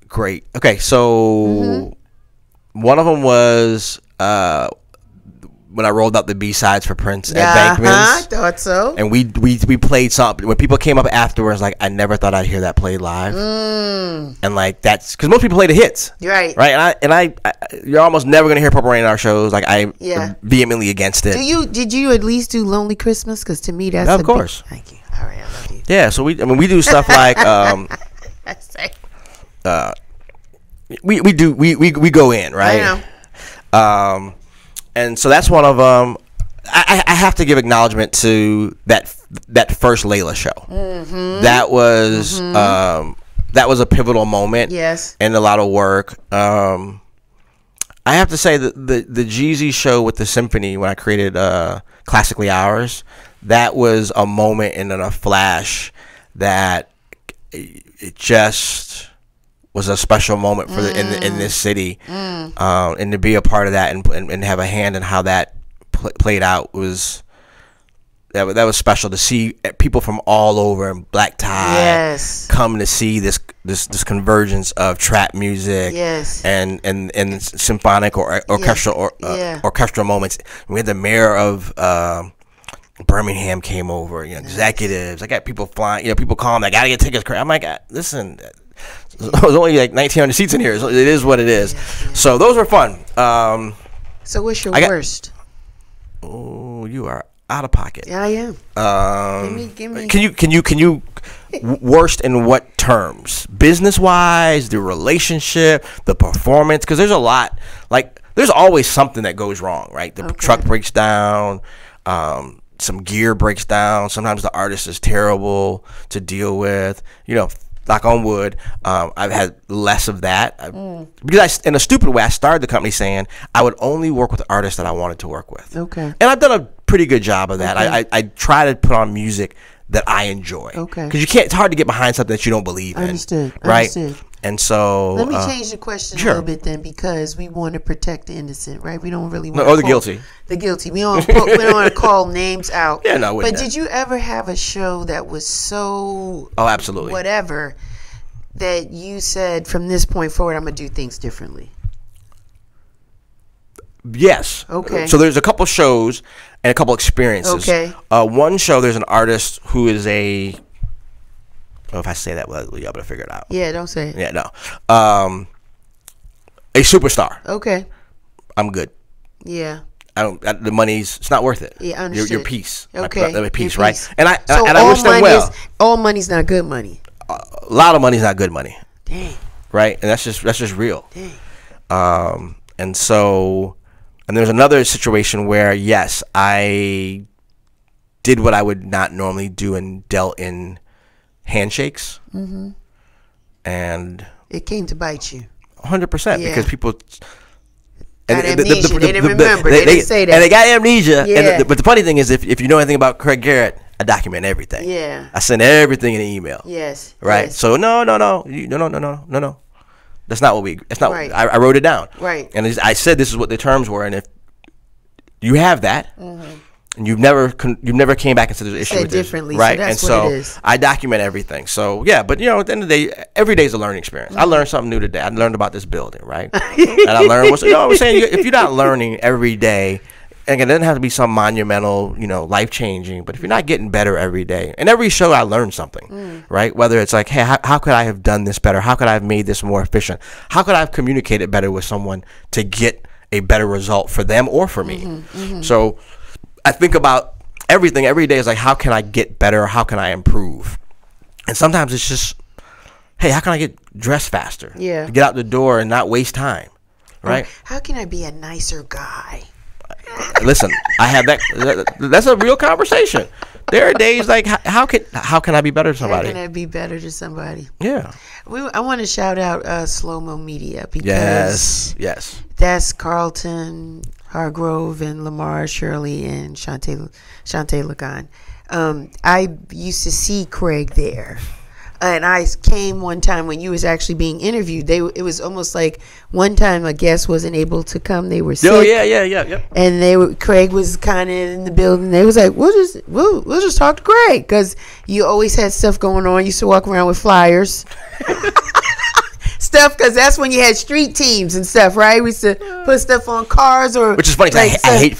Great. Okay, so one of them was when I rolled out the B-sides for Prince at Bankman's. I thought so. And we played something. When people came up afterwards, like, I never thought I'd hear that played live. And like, that's because most people play the hits, right? And I you're almost never gonna hear Purple Rain in our shows. Like, I am vehemently against it. Did you at least do Lonely Christmas? Because to me, that's of course. Thank you. All right, I love you. Yeah, so we do stuff like we go in, right? I know. And so that's one of them. I have to give acknowledgement to that first Layla show. That was a pivotal moment. Yes. And a lot of work. I have to say that the Jeezy show with the symphony when I created Classically Ours, that was a moment and then a flash that it just was a special moment for in this city, and to be a part of that and have a hand in how that played out was special. To see people from all over in black tie come to see this convergence of trap music and symphonic or orchestral orchestral moments. We had the mayor of Birmingham came over, executives. I got people flying, people calling, I gotta get tickets. I'm like, listen, there's only like 1,900 seats in here. So it is what it is. So those were fun. So what's your worst? Oh, you are out of pocket. Yeah, I am. Give me. Can you worst in what terms? Business wise, the relationship, the performance? Because there's a lot. Like, there's always something that goes wrong, right? The truck breaks down. Some gear breaks down. Sometimes the artist is terrible to deal with. Knock on wood, I've had less of that because in a stupid way, I started the company saying I would only work with artists that I wanted to work with. Okay. And I've done a pretty good job of that. Okay. I try to put on music that I enjoy. Okay. Because it's hard to get behind something that you don't believe in. Understood. Right. And so let me change the question a little bit then, because we want to protect the innocent, right? We don't really want the guilty. The guilty. We don't want to call names out. Yeah, no. But did you ever have a show that was so absolutely whatever that you said from this point forward I'm gonna do things differently? Yes. Okay. So there's a couple shows and a couple experiences. Okay. One show, there's an artist who is if I say that, well, you'll be able to figure it out. Yeah, don't say it. Yeah, no. A superstar. Okay. I'm good. Yeah. The money's, it's not worth it. Yeah, understood. Your piece. Okay. My piece, right? And I wish them well. All money's not good money. A lot of money's not good money. Dang. Right? And that's just real. Dang. And so, and there's another situation where, yes, I did what I would not normally do and dealt in handshakes, and it came to bite you. 100% because people. Got amnesia. They didn't remember. They didn't say that. And they got amnesia. Yeah. But the funny thing is, if you know anything about Craig Garrett, I document everything. Yeah. I send everything in an email. Yes. Right. Yes. So no. That's not what we. That's not. Right. I wrote it down. Right. And I said this is what the terms were, and if you have that, and you've never came back into this issue with differently, this, right? So that's and so what it is. I document everything. So yeah, but at the end of the day, every day is a learning experience. I learned something new today. I learned about this building, right? And I learned what's. I'm saying if you're not learning every day. And again, it doesn't have to be some monumental, life changing. But if you're not getting better every day, and every show I learn something, right? Whether it's like, hey, how could I have done this better? How could I have made this more efficient? How could I have communicated better with someone to get a better result for them or for me? So I think about everything every day is like, how can I get better? How can I improve? And sometimes it's just, hey, how can I get dressed faster? Yeah. To get out the door and not waste time, right? Or how can I be a nicer guy? Listen, I have that. That's a real conversation. There are days like, how can I be better to somebody? How can I be better to somebody? Yeah. I want to shout out Slow Mo Media because yes, that's Carlton Hargrove and Lamar Shirley and Shantae Lagan. I used to see Craig there. And I came one time when you was actually being interviewed. It was almost like one time a guest wasn't able to come. They were sick. Oh yeah. And Craig was kind of in the building. They was like, we'll just talk to Craig because you always had stuff going on. You used to walk around with flyers. Stuff because that's when you had street teams and stuff, right? We used to put stuff on cars which is funny. Like, I hate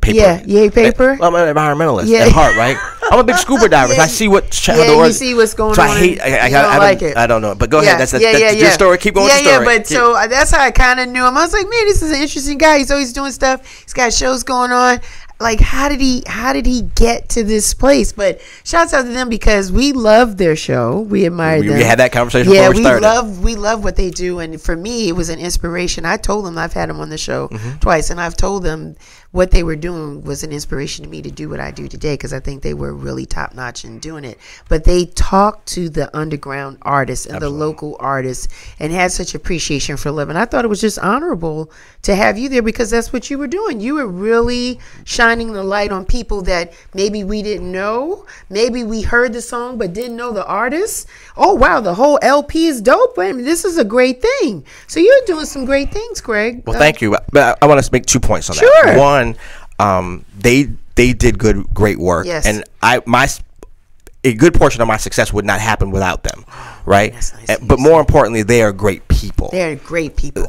paper. Yeah, you hate paper. I'm an environmentalist at heart, right? I'm a big scuba diver. I see what you see what's going on. So I hate. I don't like it. I don't know, but go ahead. That's your story. Keep going. Yeah. But so that's how I kind of knew him. I was like, man, this is an interesting guy. He's always doing stuff. He's got shows going on. Like, how did he get to this place? But shouts out to them because we love their show. We admire them. We had that conversation before we started. We love what they do. And for me, it was an inspiration. I told them, I've had them on the show twice, and I've told them what they were doing was an inspiration to me to do what I do today because I think they were really top notch in doing it. But they talked to the underground artists and the local artists and had such appreciation for living. I thought it was just honorable to have you there because that's what you were doing. You were really shining the light on people that maybe we didn't know. Maybe we heard the song but didn't know the artist. Oh, wow, the whole LP is dope. I mean, this is a great thing. So you're doing some great things, Craig. Well, thank you. But I want to make 2 points on that. Sure. One, they did great work, and a good portion of my success would not happen without them, right? Nice but more importantly, they are great people. They're great people.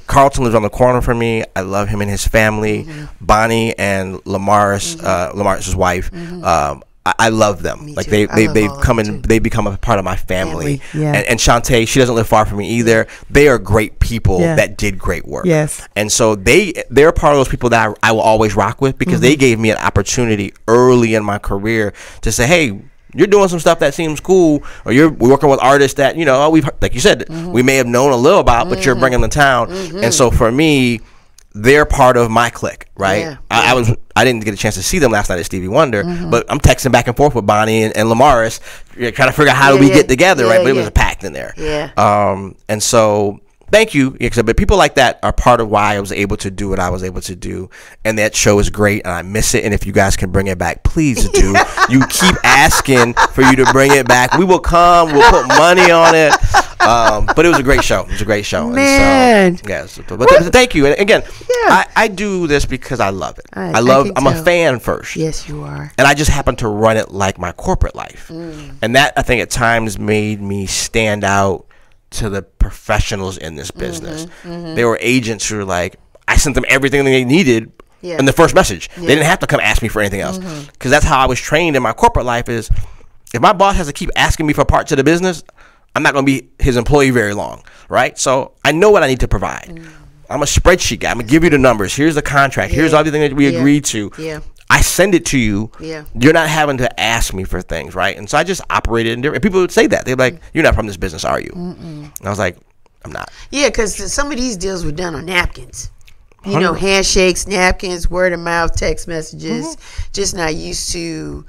Carlton lives on the corner from me. I love him and his family. Bonnie and Lamar's wife. I love them. Me like too. they've come and they become a part of my family. Yeah. And Shantae, she doesn't live far from me either. They are great people that did great work. Yes. And so they're part of those people that I will always rock with because they gave me an opportunity early in my career to say, hey, you're doing some stuff that seems cool, or we're working with artists that we've, like you said, we may have known a little about, but you're bringing them to town. And so for me, they're part of my clique, right? Yeah. I didn't get a chance to see them last night at Stevie Wonder, but I'm texting back and forth with Bonnie and Lamaris, trying to figure out how do we get together, right? But it was a pact in there. Yeah. And so thank you. But people like that are part of why I was able to do what I was able to do. And that show is great, and I miss it. And if you guys can bring it back, please do. You keep asking for you to bring it back. We will come. We'll put money on it. But it was a great show. It was a great show. Man. And so, yes. But thank you. And again, I do this because I love it. I'm a fan first. Yes, you are. And I just happen to run it like my corporate life. And that, I think, at times made me stand out to the professionals in this business. There were agents who were like, I sent them everything they needed in the first message. They didn't have to come ask me for anything else. Because that's how I was trained in my corporate life is, if my boss has to keep asking me for parts of the business, I'm not going to be his employee very long, right? So I know what I need to provide. I'm a spreadsheet guy. I'm going to give you the numbers. Here's the contract. Here's everything that we agreed to. I send it to you. You're not having to ask me for things, right? And so I just operated in different. People would say that. They're like, you're not from this business, are you? And I was like, I'm not. Yeah, because some of these deals were done on napkins. You know, handshakes, napkins, word of mouth, text messages. Just not used to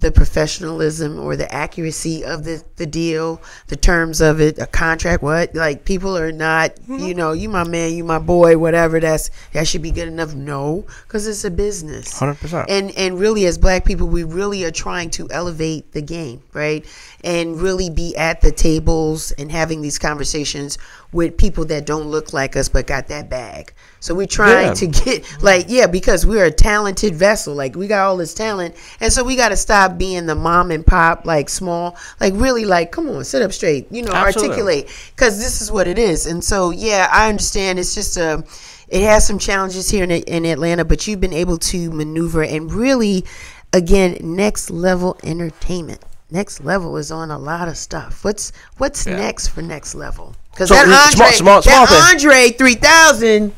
the professionalism or the accuracy of the deal, the terms of it, a contract, what, like, people are not, you know, you my man, you my boy, whatever, that should be good enough. No, because it's a business. 100%. And really, as Black people, we really are trying to elevate the game, right? And really be at the tables and having these conversations with people that don't look like us but got that bag. So we're trying to get, like, because we're a talented vessel. Like, we got all this talent. And so we got to stop being the mom and pop, like, small, like, really, like, come on, sit up straight, you know, articulate. Because this is what it is. And so, I understand. It's just it has some challenges here in Atlanta, but you've been able to maneuver and really, again, next level entertainment. Next Level is on a lot of stuff. What's next for Next Level? Because so that Andre 3000.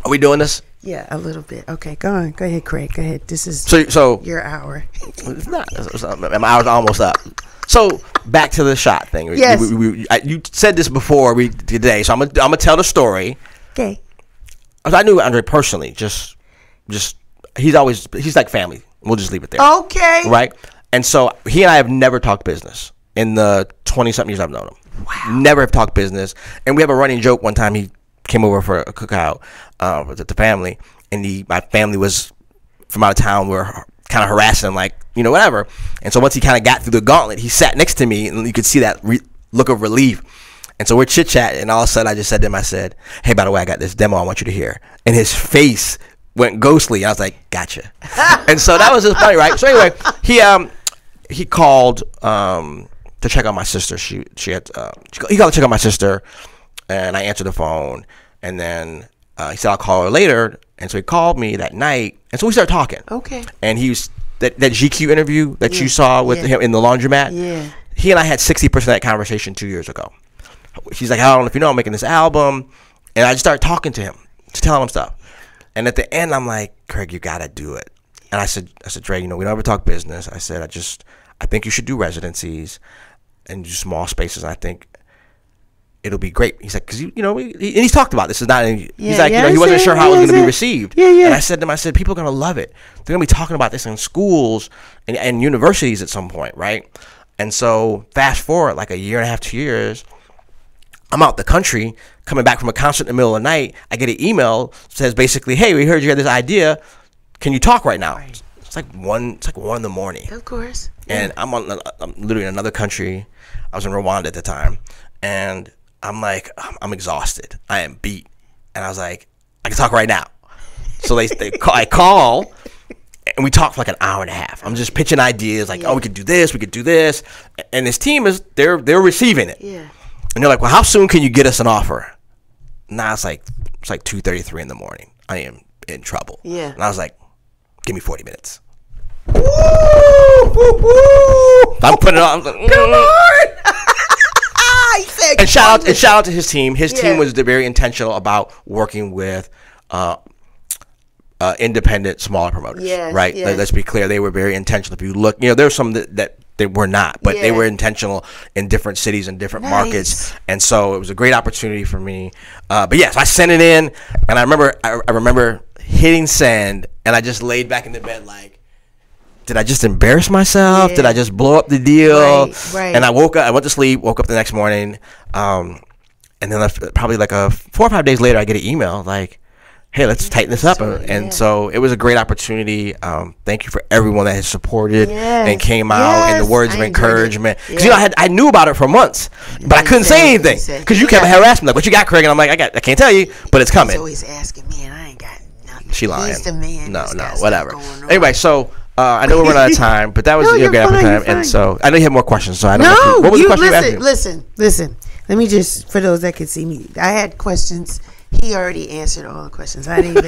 Are we doing this? Yeah, a little bit. Okay, go on. Go ahead, Craig. Go ahead. This is so your hour. It's not. My hour's almost up. So back to the shot thing. Yes. You said this before today, so I'm gonna tell the story. Okay. I knew Andre personally. Just he's like family. We'll just leave it there. Okay. Right. And so he and I have never talked business in the 20-something years I've known him. Wow. Never have talked business. And we have a running joke. One time he came over for a cookout with the family, and my family was from out of town. We were kind of harassing him, like, you know, whatever. And so once he kind of got through the gauntlet, he sat next to me, and you could see that look of relief. And so we're chit-chatting, and all of a sudden I just said to him, I said, hey, by the way, I got this demo I want you to hear. And his face went ghostly. I was like, gotcha. And so that was just funny, right? So anyway, he called to check on my sister. He called to check on my sister, and I answered the phone. And then he said I'll call her later. And so he called me that night, and so we started talking. Okay. And he was that GQ interview that you saw with him in the laundromat. Yeah. He and I had 60% of that conversation 2 years ago. He's like, I don't know if you know, I'm making this album, and I just started talking to him, just telling him stuff. And at the end, I'm like, Craig, you gotta do it. And I said, Dre, you know, we don't ever talk business. I said, I think you should do residencies and do small spaces. I think it'll be great. He's like, because, you know, and he's talked about this. Is not. He's like, you know, he wasn't sure how it was going to be received. Yeah. And I said to him, people are going to love it. They're going to be talking about this in schools and universities at some point, right? And so fast forward like a year and a half, 2 years, I'm out the country, coming back from a concert in the middle of the night. I get an email that says basically, hey, we heard you had this idea. Can you talk right now? Right. It's like 1 in the morning. Of course. And I'm literally in another country. I was in Rwanda at the time, and I'm like, I'm exhausted. I am beat. And I was like, I can talk right now. So I call, and we talk for like an hour and a half. I'm just pitching ideas like, oh, we could do this, we could do this. And this team they're receiving it. Yeah. And they're like, well, how soon can you get us an offer? Now it's like 2:33 in the morning. I am in trouble. Yeah. And I was like, give me 40 minutes. Woo! I'm putting it on. Like, come on. And shout out to his team. His team was very intentional about working with independent, smaller promoters. Yes, right. yes. Let's be clear. They were very intentional. If you look, you know, there's some that they were not, but they were intentional in different cities and different markets. And so it was a great opportunity for me. But yes, I sent it in, and I remember hitting send, and I just laid back in the bed like, did I just embarrass myself? Did I just blow up the deal? Right. And I woke up, I went to sleep, woke up the next morning, and then probably like 4 or 5 days later, I get an email like, hey, let's tighten this up. And so it was a great opportunity. Thank you for everyone that has supported and came out, and the words of encouragement. Because, you know, I knew about it for months, but I couldn't say anything because you kept harassing me. Like, what you got, Craig? And I'm like, I can't tell you, but it's coming. He's always asking me, and I ain't got nothing. She lying. He's the man. No, whatever. Anyway, so I know we're running out of time, but that was a great time. And so I know you have more questions. So I don't know. What was the question you asked me? Listen. Let me just, for those that can see me, I had questions. He already answered all the questions. I didn't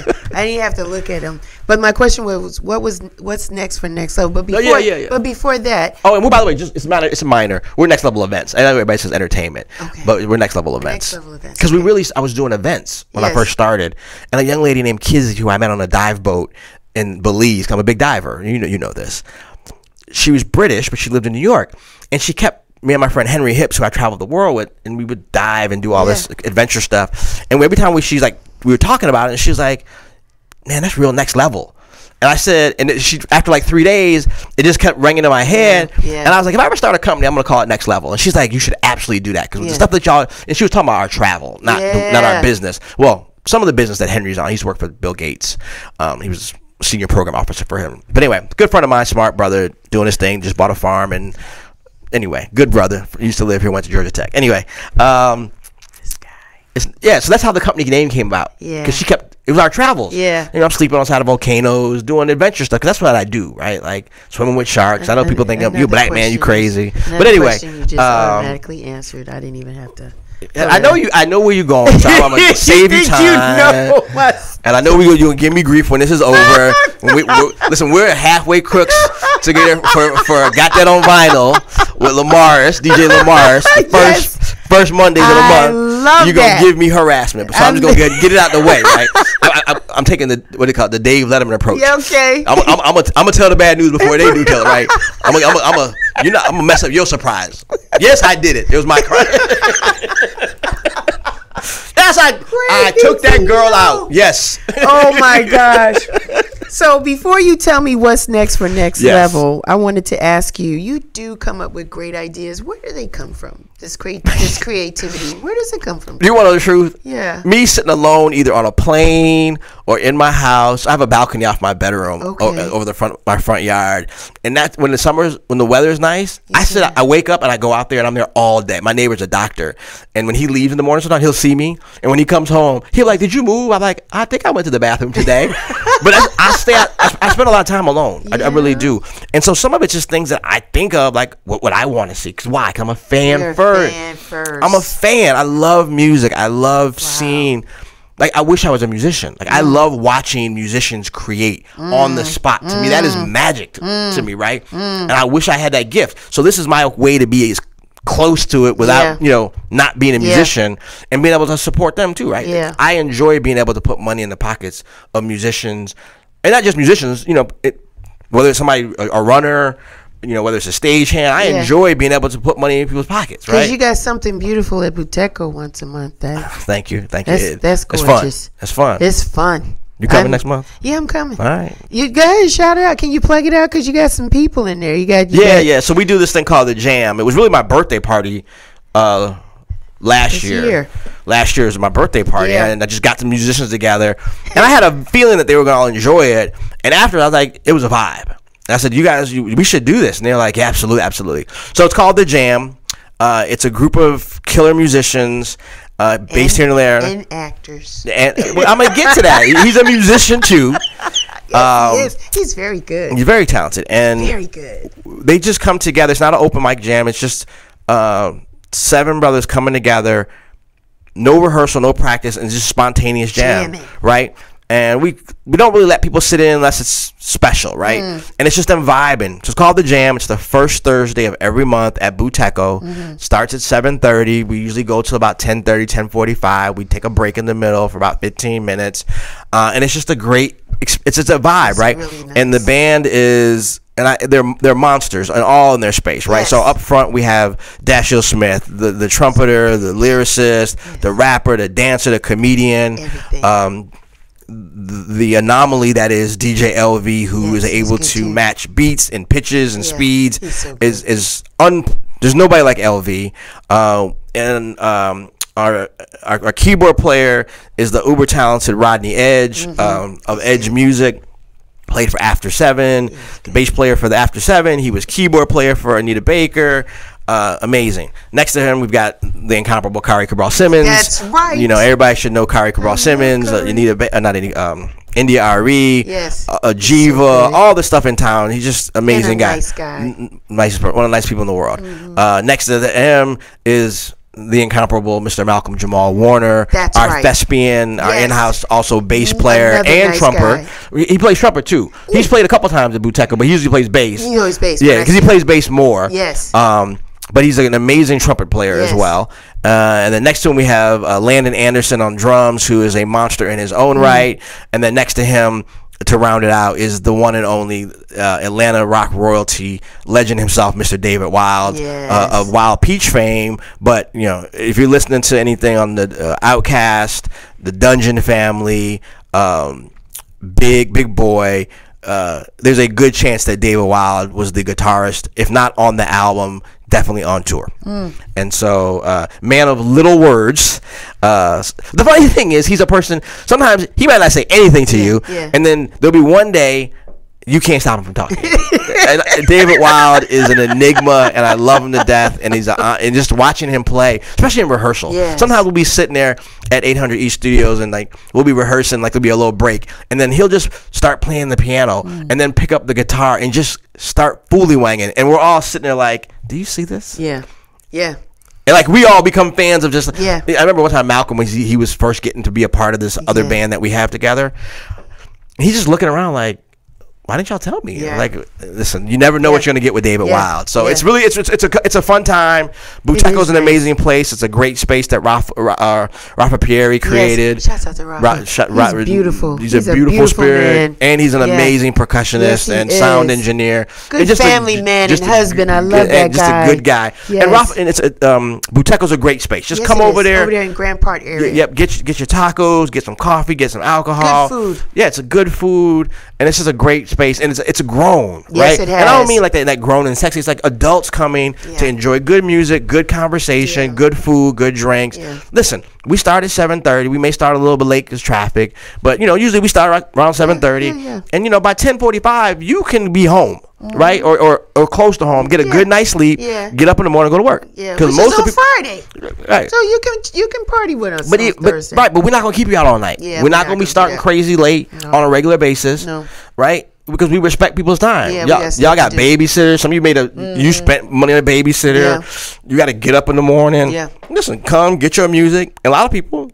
have to look at them. But my question was, what's next for Next Level? But before, But before that. Oh, and by the way, it's a minor. We're Next Level Events. I know everybody says entertainment, but we're Next Level Events. Next Level Events. Because I was doing events when I first started, and a young lady named Kizzy, who I met on a dive boat in Belize. I'm a big diver. You know this. She was British, but she lived in New York, and she kept me and my friend Henry Hips, who I traveled the world with, and we would dive and do all this adventure stuff. And every time we were talking about it, and she was like, man, that's real next level. And I said, and she, after like 3 days, it just kept ringing in my head. And I was like, if I ever start a company, I'm going to call it Next Level. And she's like, you should absolutely do that. Because the stuff that y'all, and she was talking about our travel, not our business. Well, some of the business that Henry's on. He used to work for Bill Gates. He was senior program officer for him. But anyway, good friend of mine, smart brother, doing his thing, just bought a farm. And anyway, good brother. Used to live here, went to Georgia Tech. Anyway, This guy. so that's how the company name came about. Yeah. Because it was our travels. Yeah. I'm sleeping on the side of volcanoes, doing adventure stuff. Because that's what I do, right? Like swimming with sharks. I know people think you a black man, you crazy. But anyway. You just automatically answered. I didn't even have to. I know where you're going. So I'm going to save you time. And I know you're going to give me grief when this is over. Listen, we're halfway crooks together for Got That on Vinyl with DJ Lamar's. First Mondays of the month, you're going to give me harassment. So I'm just going to get it out the way, right? I'm taking the Dave Letterman approach. Yeah, okay. I'm gonna tell the bad news before they do tell it, right? I'm gonna mess up your surprise. Yes, I did it. It was my crime. I took that girl out. Yes. Oh my gosh. So before you tell me what's next for Next Level, I wanted to ask you, you do come up with great ideas. Where do they come from? This creativity, where does it come from? Do you want to know the truth? Yeah. Me sitting alone, either on a plane or in my house. I have a balcony off my bedroom over my front yard. And that's when the weather is nice. I wake up and I go out there and I'm there all day. My neighbor's a doctor. And when he leaves in the morning, sometimes he'll see me. And when he comes home, he'll like, did you move? I'm like, I think I went to the bathroom today. But I spend a lot of time alone. I really do. And so some of it's just things that I think of, like what I want to see. Because why? Because I'm a fan first. I'm a fan. I love music. I love seeing. Like, I wish I was a musician. Like, I love watching musicians create on the spot. To me, that is magic to me, right? And I wish I had that gift. So this is my way to be as close to it without, not being a musician and being able to support them too, right? Yeah. I enjoy being able to put money in the pockets of musicians, and not just musicians, whether it's somebody, a runner, whether it's a stagehand, I enjoy being able to put money in people's pockets, right? Because you got something beautiful at Buteco once a month. Thank you. That's gorgeous. It's fun. It's fun. You coming next month? Yeah, I'm coming. All right. You go ahead and shout it out. Can you plug it out? Because you got some people in there. Yeah. So we do this thing called the Jam. It was really my birthday party last year. Last year was my birthday party, and I just got the musicians together, and I had a feeling that they were going to enjoy it. And after, I was like, it was a vibe. And I said, you guys, we should do this. And they're like, yeah, absolutely. So it's called the Jam. It's a group of killer musicians. Based here in Atlanta. And actors. And I'm going to get to that. He's a musician too. Yes, he is. He's very good. He's very talented. And very good. They just come together. It's not an open mic jam. It's just 7 brothers coming together. No rehearsal, no practice, and just spontaneous jam. Right? And we don't really let people sit in unless it's special, right? And it's just them vibing. So it's called the Jam. It's the first Thursday of every month at Buteco. Starts at 7:30. We usually go till about 10:30, 10:45. We take a break in the middle for about 15 minutes, and it's just a great. It's a vibe, right? Really nice. And the band is. And they're monsters and all in their space, right? Yes. So up front we have Dashiell Smith, the trumpeter, the lyricist, the rapper, the dancer, the comedian. The anomaly that is DJ LV, who is able to match beats and pitches and speeds, is there's nobody like LV. And our keyboard player is the uber talented Rodney Edge of Edge Music. Played for After 7, the bass player for the After 7. He was keyboard player for Anita Baker. Amazing. Next to him, we've got the incomparable Kari Cabral Simmons. That's right. Everybody should know Kari Cabral Simmons. India Ari. Yes. Jiva. So all the stuff in town. He's just amazing guy. Nice guy. One of the nice people in the world. Next to him is the incomparable Mr. Malcolm Jamal Warner. That's our thespian, our in-house also bass player and trumper. He plays trumpet too. He's played a couple times at Buteco, but he usually plays bass. He always bass. Yeah, because he plays bass more. Yes. But he's an amazing trumpet player as well. And then next to him we have Landon Anderson on drums, who is a monster in his own right. And then next to him, to round it out, is the one and only Atlanta rock royalty legend himself, Mr. David Wild, of Wild Peach fame. But if you're listening to anything on the Outkast, the Dungeon Family, Big Boy, there's a good chance that David Wild was the guitarist, if not on the album, definitely on tour. And so, man of little words. The funny thing is, he's a person, sometimes he might not say anything to you, and then there'll be one day you can't stop him from talking. And David Wild is an enigma, and I love him to death. And and just watching him play, especially in rehearsal. Sometimes we'll be sitting there at 800 East Studios, and like we'll be rehearsing, like there'll be a little break, and then he'll just start playing the piano, and then pick up the guitar and just start foolywanging, and we're all sitting there like, "Do you see this?" Yeah. And like we all become fans of just. I remember one time Malcolm, when he was first getting to be a part of this other band that we have together, he's just looking around like, why didn't y'all tell me? Like, listen, you never know what you're gonna get with David Wild. So it's really it's a fun time. Buteco's an amazing place. It's a great space that Rafa Pieri created. Shouts out to Rafa. He's beautiful. He's a beautiful spirit, man. And he's an amazing percussionist and sound engineer. Good family man and husband. I love that guy. Just a good guy. And Rafa, and it's Buteco's a great space. Just come over there. Over there in Grand Park area. Yep. Get your tacos. Get some coffee. Get some alcohol. Good food. Yeah, it's a good food, and it's just a great space, and it's a grown, yes, right? It has. And I don't mean like that grown and sexy. It's like adults coming to enjoy good music, good conversation, good food, good drinks. Listen, we start at 7:30. We may start a little bit late because traffic, but usually we start around 7:30, and by 10:45 you can be home. Right, or close to home. Get a good night's sleep. Get up in the morning, go to work. Because most of Friday, right? So you can party with us. But we're not gonna keep you out all night. We're not gonna be starting crazy late on a regular basis. Right? Because we respect people's time. Y'all got babysitters. Some of you you spent money on a babysitter. You got to get up in the morning. Listen, come get your music. A lot of people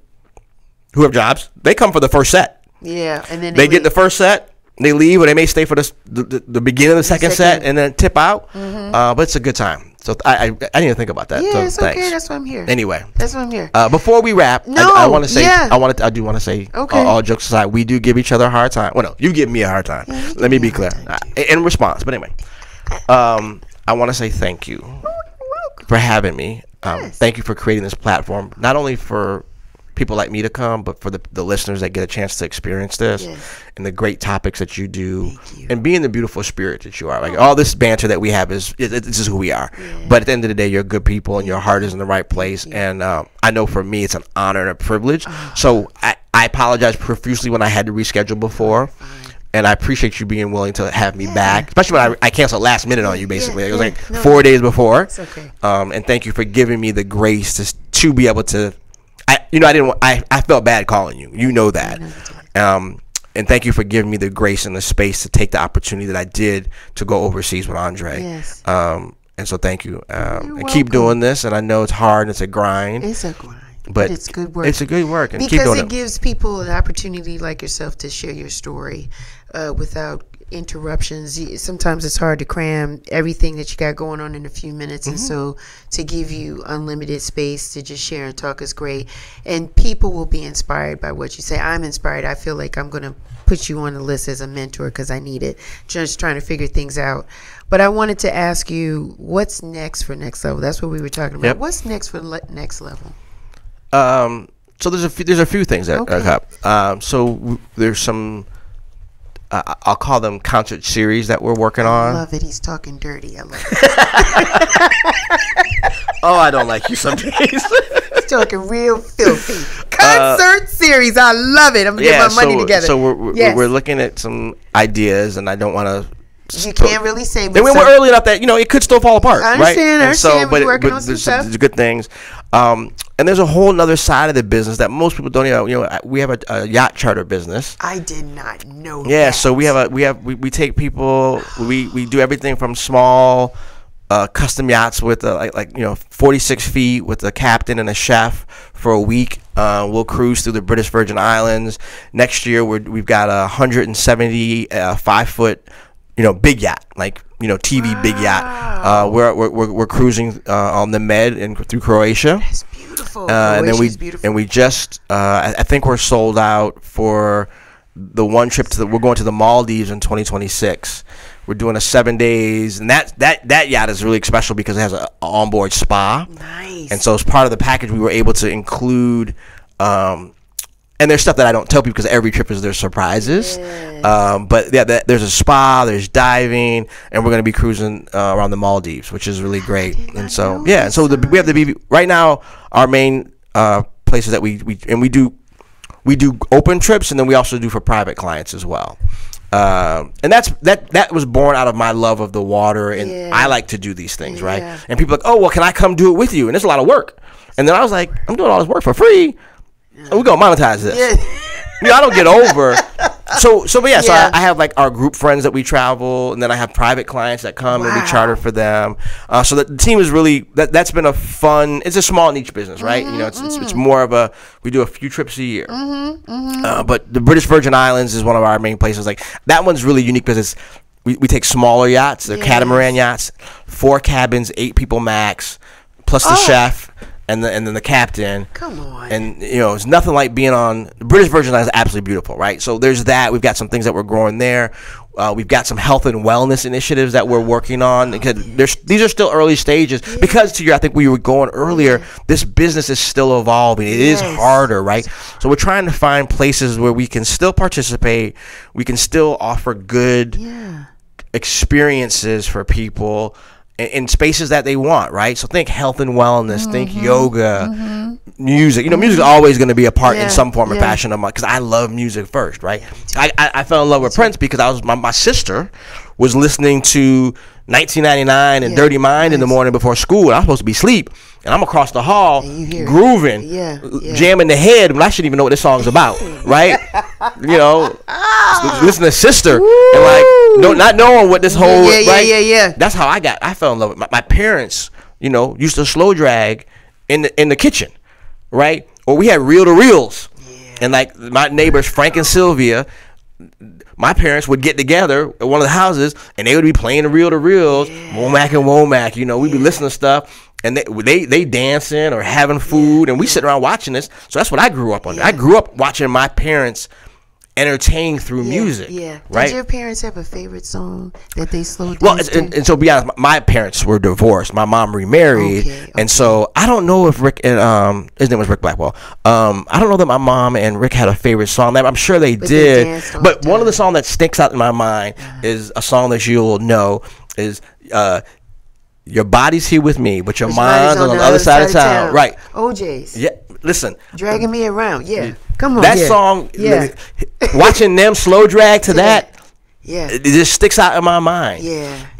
who have jobs, they come for the first set. And then they get the first set. They leave, or they may stay for the beginning of the second set and then tip out. But it's a good time. So I need to think about that. Yeah, so it's thanks. okay. That's why I'm here. Anyway, that's why I'm here. Before we wrap, I want to say, I do want to say, all jokes aside, we do give each other a hard time. Well, no, you give me a hard time. Let me be clear. In response, but anyway, I want to say thank you for having me. Thank you for creating this platform, not only for people like me to come, but for the listeners that get a chance to experience this and the great topics that you do, and being the beautiful spirit that you are. Like all this banter that we have it's just who we are. But at the end of the day, you're good people and your heart is in the right place. And I know for me, it's an honor and a privilege. So I apologize profusely when I had to reschedule before. And I appreciate you being willing to have me back, especially when I canceled last minute on you. Basically, it was like 4 days before. It's okay. And thank you for giving me the grace to be able to. I felt bad calling you. You know that. And thank you for giving me the grace and the space to take the opportunity that I did to go overseas with Andre. And so thank you. And keep doing this. And I know it's hard and it's a grind. It's a grind. But it's good work. It's a good work. And because keep doing it gives people an opportunity like yourself to share your story without interruptions. Sometimes it's hard to cram everything that you got going on in a few minutes, and so to give you unlimited space to just share and talk is great, and people will be inspired by what you say. I'm inspired. I feel like I'm going to put you on the list as a mentor because I need it, just trying to figure things out. But I wanted to ask you, what's next for Next Level? That's what we were talking about. What's next for Next Level? So there's a few things that are so there's some I'll call them concert series that we're working on. I love it. He's talking dirty. I love it. Oh, I don't like you some days. He's talking real filthy. Concert series. I love it. I'm going to get my money together. So we're looking at some ideas, and I don't want to. You can't really say. And we're early enough that it could still fall apart. I understand. Right? I understand. But we're working on some stuff. There's good things. And there's a whole nother side of the business that most people don't know. We have a yacht charter business. I did not know that. Yeah, so we take people. We do everything from small custom yachts with 46 feet with a captain and a chef for a week. We'll cruise through the British Virgin Islands. Next year we've got a 175-foot big yacht, TV big yacht. We're cruising on the Med and through Croatia. That's beautiful. And then beautiful. we just I think we're sold out for the one trip we're going to the Maldives in 2026. We're doing a 7 days, and that yacht is really special because it has an onboard spa. Nice. And so as part of the package, we were able to include And there's stuff that I don't tell people because every trip is their surprises. Yes. But yeah, there's a spa, there's diving, and we're going to be cruising around the Maldives, which is really great. And so, yeah, and so we have to be right now. Our main places that we do open trips, and then we also do for private clients as well. And that was born out of my love of the water, and I like to do these things, right? And people are like, oh, well, can I come do it with you? And it's a lot of work. And then I was like, I'm doing all this work for free. We're gonna monetize this. I don't get over. So I have like our group friends that we travel, and then I have private clients that come and we charter for them. So the team is really that's been a fun. It's a small niche business, right? It's more of a, we do a few trips a year. But the British Virgin Islands is one of our main places. Like that one's really unique because we take smaller yachts, they're catamaran yachts, 4 cabins, 8 people max, plus the chef. And then the captain. Come on. And it's nothing like being on the British Virgin Islands. Is absolutely beautiful, right? So there's that. We've got some things that we're growing there. We've got some health and wellness initiatives that we're working on. These are still early stages because I think we were going earlier. This business is still evolving. It is harder, right? So we're trying to find places where we can still participate. We can still offer good experiences for people. In spaces that they want, right? So think health and wellness, think yoga, music. Music is always going to be a part in some form or fashion of my, because I love music first, right? I fell in love with Prince because my sister was listening to 1999 and Dirty Mind in the morning before school. And I'm supposed to be asleep, and I'm across the hall grooving, jamming the head when I shouldn't even know what this song's about, right? Listen to Sister and like not knowing what this whole That's how I fell in love with my parents. Used to slow drag in the kitchen, right? Or we had reel to reels, and like my neighbors Frank and Sylvia. My parents would get together at one of the houses, and they would be playing the reel to reels, Womack and Womack. We'd be listening to stuff, and they dancing or having food, and we sit around watching this. So that's what I grew up on. I grew up watching my parents entertain through music. Right? Did your parents have a favorite song that they slowed down? Well, and so be honest, my parents were divorced. My mom remarried, and so I don't know if Rick and his name was Rick Blackwell. I don't know that my mom and Rick had a favorite song. I'm sure they did. But one of the songs that sticks out in my mind is a song that you'll know is "Your Body's Here With Me, but Your Mind's on the Other Side of Town." Right? OJ's. Yeah. Listen. Dragging Me Around. Yeah. Come on. That song. Watching them slow drag to that. It just sticks out in my mind.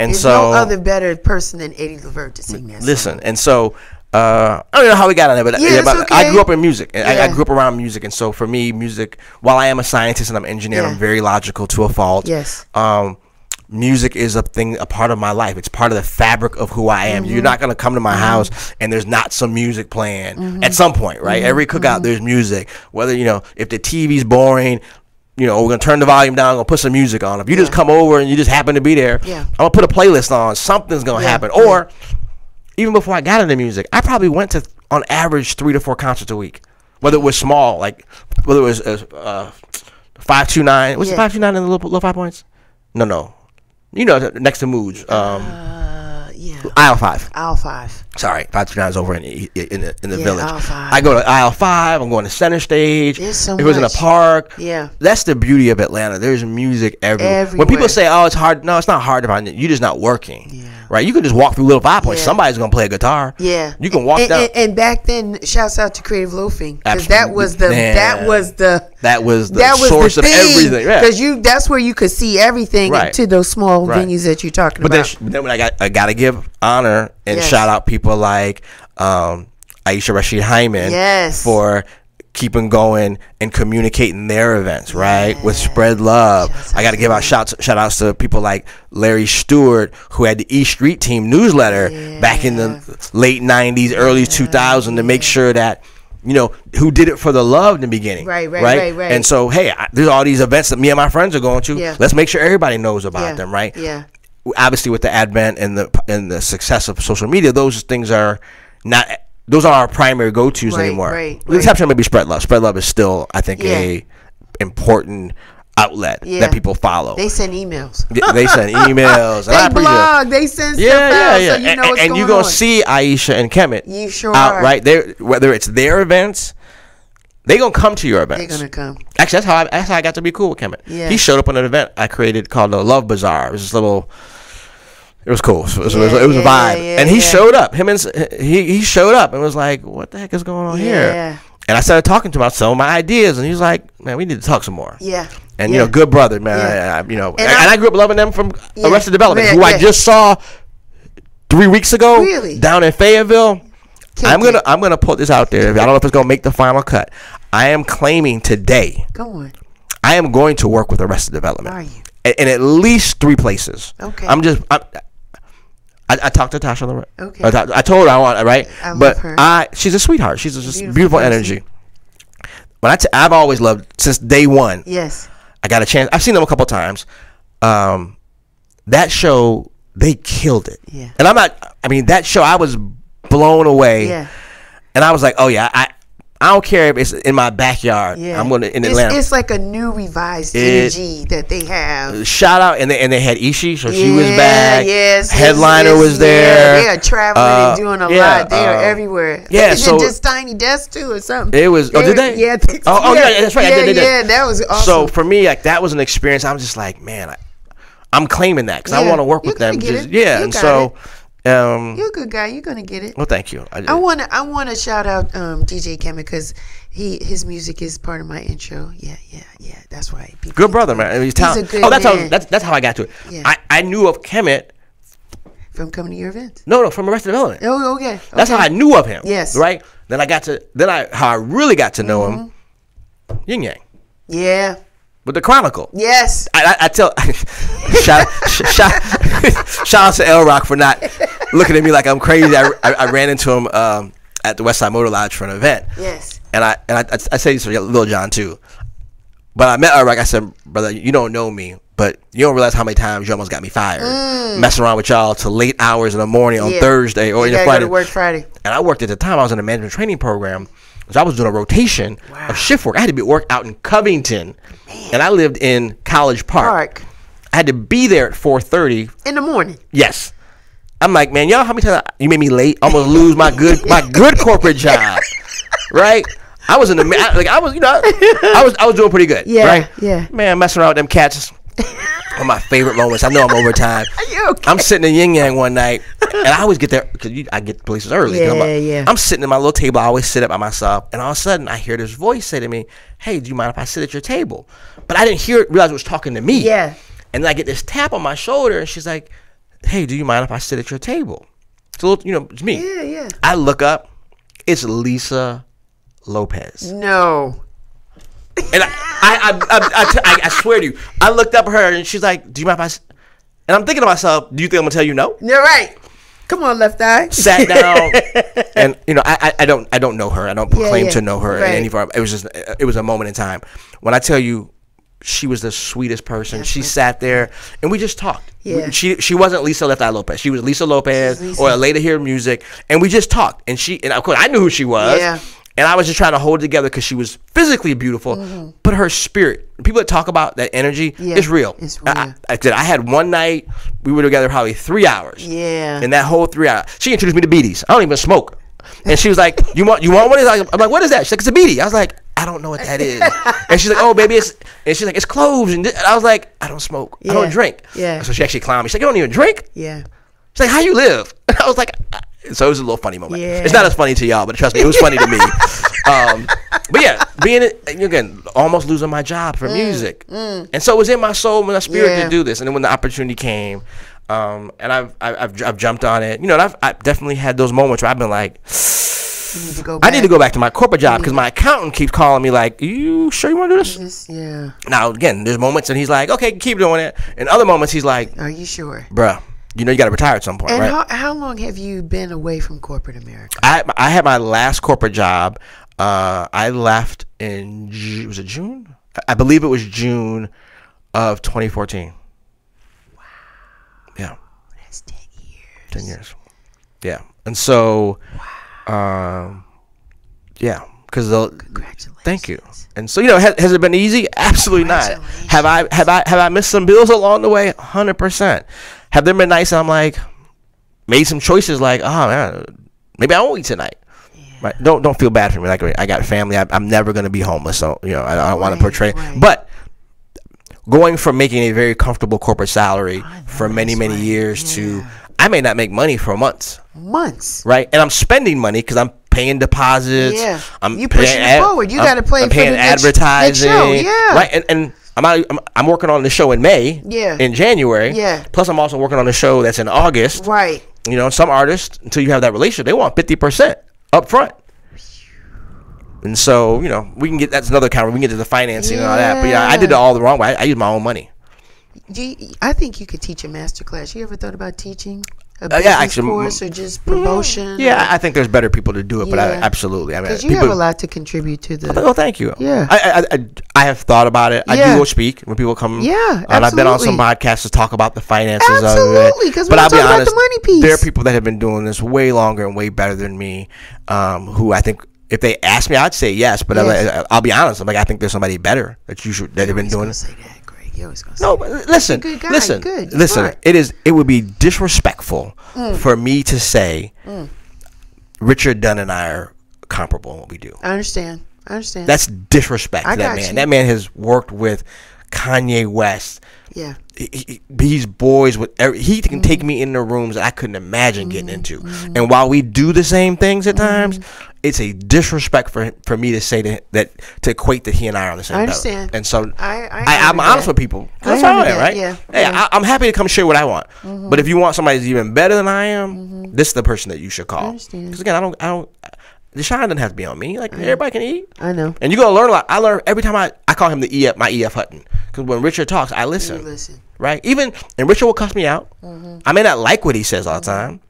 And there's no other better person than Eddie LeVert to sing that song. And so I don't know how we got on there, but I grew up in music. I grew up around music, and so for me, music. While I am a scientist and I'm an engineer, I'm very logical to a fault. Music is a part of my life. It's part of the fabric of who I am. You're not going to come to my house and there's not some music playing at some point, right? Every cookout, there's music. Whether, if the TV's boring, we're going to turn the volume down, going to put some music on. If you just come over and you just happen to be there, I'm going to put a playlist on. Something's going to happen. Or even before I got into music, I probably went to, on average, 3 to 4 concerts a week. Whether it was small, like, whether it was 529. Was it 529 in the little 5 points? No. Next to Moods. Aisle 5. Aisle 5. Sorry, 529 is over in the village. Aisle 5. I go to Aisle 5. I'm going to Center Stage. There's so it was in a park. Yeah. That's the beauty of Atlanta. There's music everywhere. When people say, "Oh, it's hard," no, it's not hard to find it. You're just not working. Yeah. Right? You can just walk through Little 5 Points. Somebody's gonna play a guitar. Yeah. You can walk down. And back then, shouts out to Creative Loafing, because that was the source of everything. Because that's where you could see everything to those small venues that you're talking about. But then when I gotta give honor and shout out people like Aisha Rashid Hyman for keeping going and communicating their events, right? With Spread Love. I got to give out shout outs to people like Larry Stewart, who had the E Street Team newsletter back in the late 90s, early 2000s to make sure that, who did it for the love in the beginning. Right. And so, hey, there's all these events that me and my friends are going to. Let's make sure everybody knows about them, right? Obviously, with the advent and the success of social media, those things are not. Those are our primary go-tos anymore. The exception may be Spread Love. Spread Love is still, I think, a important outlet that people follow. They send emails. They send emails. They blog. They send stuff out, so you know what's going on. And you're going to see Aisha and Kemet out right there, whether it's their events, They gonna come to your events. They're gonna come. Actually, that's how I got to be cool with Kemet. Yeah. He showed up on an event I created called the Love Bazaar. It was this little. It was cool. It was a vibe, and he showed up. He showed up and was like, "What the heck is going on here?" And I started talking to him about some of my ideas, and he was like, "Man, we need to talk some more." Yeah. And you know, good brother, man. Yeah. And I grew up loving them from Arrested Development, who I just saw 3 weeks ago down in Fayetteville. I'm gonna put this out there. I don't know if it's gonna make the final cut. I am claiming today. Go on. I am going to work with Arrested Development. Are you? In at least 3 places. Okay. I talked to Tasha on the right. Okay. I told her I want it, right? I love her. She's a sweetheart. She's just beautiful energy. But I've always loved since day one. Yes. I got a chance. I've seen them a couple times. That show, they killed it. Yeah. And that show, I was blown away. Yeah. And I was like, oh yeah, I don't care if it's in my backyard. Yeah. I'm going to in Atlanta. It's like a new revised energy that they have. Shout out, and they had Ishi, so she was back. Yes. Headliner was there. They are traveling and doing a lot. They are everywhere. Yeah. So just Tiny Desk too, or something. It was. Did they? Yeah. Yeah, that's right. Yeah, that was awesome. So for me, like that was an experience. I'm just like, man, I'm claiming that because I want to work with them. And so. You're a good guy. You're gonna get it. Well, thank you. I wanna shout out DJ Kemet because his music is part of my intro. Yeah. That's why. Good brother, man. He's a good man. That's how I got to it. Yeah. I knew of Kemet from coming to your events. No, from Arrested Development. Oh, okay. That's how I knew of him. Yes. Right. How I really got to know him. Yin Yang. Yeah. With the Chronicle. Yes. I tell shout out to L Rock for not looking at me like I'm crazy. I ran into him at the West Side Motor Lodge for an event. Yes. And I say this for Lil John too. But I met L Rock. I said, brother, you don't know me, but you don't realize how many times you almost got me fired messing around with y'all till late hours in the morning on Thursday or Friday. Go to work Friday. And I worked at the time. I was in a management training program. So I was doing a rotation of shift work. I had to be work out in Covington, and I lived in College Park. I had to be there at 4:30 in the morning. Yes, I'm like, man, y'all, how many times you made me late? Almost lose my good corporate job, right? I was in the I was doing pretty good, right? Yeah, man, messing around with them cats. One of my favorite moments. I know I'm overtime. Are you okay? I'm sitting in Yin Yang one night, and I always get there because I get places early. I'm sitting at my little table. I always sit up by myself, and all of a sudden, I hear this voice say to me, "Hey, do you mind if I sit at your table?" But I didn't realize it was talking to me. Yeah. And then I get this tap on my shoulder, and she's like, "Hey, do you mind if I sit at your table?" So it's me. Yeah. I look up. It's Lisa Lopez. No. And I swear to you, I looked up at her and she's like, "Do you mind if I?" And I'm thinking to myself, "Do you think I'm gonna tell you no?" You're right. Come on, Left Eye. Sat down, and I don't know her. I don't claim to know her in any form. It was a moment in time. When I tell you, she was the sweetest person. She sat there and we just talked. Yeah. She wasn't Lisa Left Eye Lopez. She was Lisa Lopez or Later Hear Music, and we just talked. And of course I knew who she was. Yeah. And I was just trying to hold it together because she was physically beautiful, but her spirit, people that talk about that energy, it's real. It's real. I had one night, we were together probably 3 hours. Yeah. And that whole 3 hours, she introduced me to beaties. I don't even smoke. And she was like, you want one? I'm like, what is that? She's like, it's a beatie. I was like, I don't know what that is. And she's like, oh, baby, and she's like, it's cloves. And I was like, I don't smoke. I don't drink. Yeah. So she actually clowned me. She's like, you don't even drink? Yeah. She's like, how you live? And I was like, so it was a little funny moment. Yeah. It's not as funny to y'all, but trust me, it was funny to me. But yeah, again, almost losing my job for music. And so it was in my soul and my spirit to do this. And then when the opportunity came, and I've jumped on it, and I've definitely had those moments where I've been like, I need to go back to my corporate job because my accountant keeps calling me like, you sure you want to do this? Yeah. Now, again, there's moments and he's like, okay, keep doing it. And other moments he's like, are you sure? Bruh, you got to retire at some point, and right? How long have you been away from corporate America? I had my last corporate job. I left in, was it June? I believe it was June of 2014. Wow. Yeah. That's 10 years. 10 years. Yeah. And so, yeah, because congratulations. Thank you. And so, has it been easy? Absolutely not. Have I missed some bills along the way? 100%. Have there been nights I'm like, made some choices like, oh man, maybe I won't eat tonight. Yeah. Right? Don't feel bad for me. Like, I got family. I'm never going to be homeless. So, you know, I don't want to portray. Right. But going from making a very comfortable corporate salary for many years to I may not make money for months. Right? And I'm spending money because I'm paying deposits. Yeah. You pushing it forward. You got to play. I'm paying advertising. Next show. Yeah. Right. And I'm working on the show in May. Yeah. In January. Yeah. Plus, I'm also working on the show that's in August. Right. You know, some artists, until you have that relationship, they want 50% up front. And so, you know, we can get, that's another kind of, we can get to the financing and all that. But yeah, I did it all the wrong way. I used my own money. I think you could teach a master class. You ever thought about teaching a business course or just promotion? Yeah, I think there's better people to do it, but absolutely. I mean, because you have a lot to contribute to the. Oh, thank you. Yeah, I have thought about it. I do go speak when people come. Yeah, absolutely. And I've been on some podcasts to talk about the finances of it. Absolutely, because we're talking about the money piece. There are people that have been doing this way longer and way better than me, who I think. If they ask me, I'd say yes, but I'll be honest. I'm like, I think there's somebody better that have been doing it. Say that, Craig. You always gonna say no, but listen, you're a good guy. listen, good. listen. It would be disrespectful for me to say Richard Dunn and I are comparable in what we do. I understand. That's disrespect to that man. That man has worked with Kanye West. Yeah. These boys he can take me in the rooms that I couldn't imagine getting into. And while we do the same things at times, it's a disrespect for me to say to equate that he and I are on the same level. I understand. And so I'm honest with people. That's all right? Yeah. Hey, I'm happy to come share what I want. But if you want somebody who's even better than I am, this is the person that you should call. I understand. Because again, I don't. The shine doesn't have to be on me. Like, everybody can eat. I know. And you're going to learn a lot. I learn every time I call him my E.F. Hutton. Because when Richard talks, I listen. You listen. Right? And Richard will cuss me out. I may not like what he says all the time,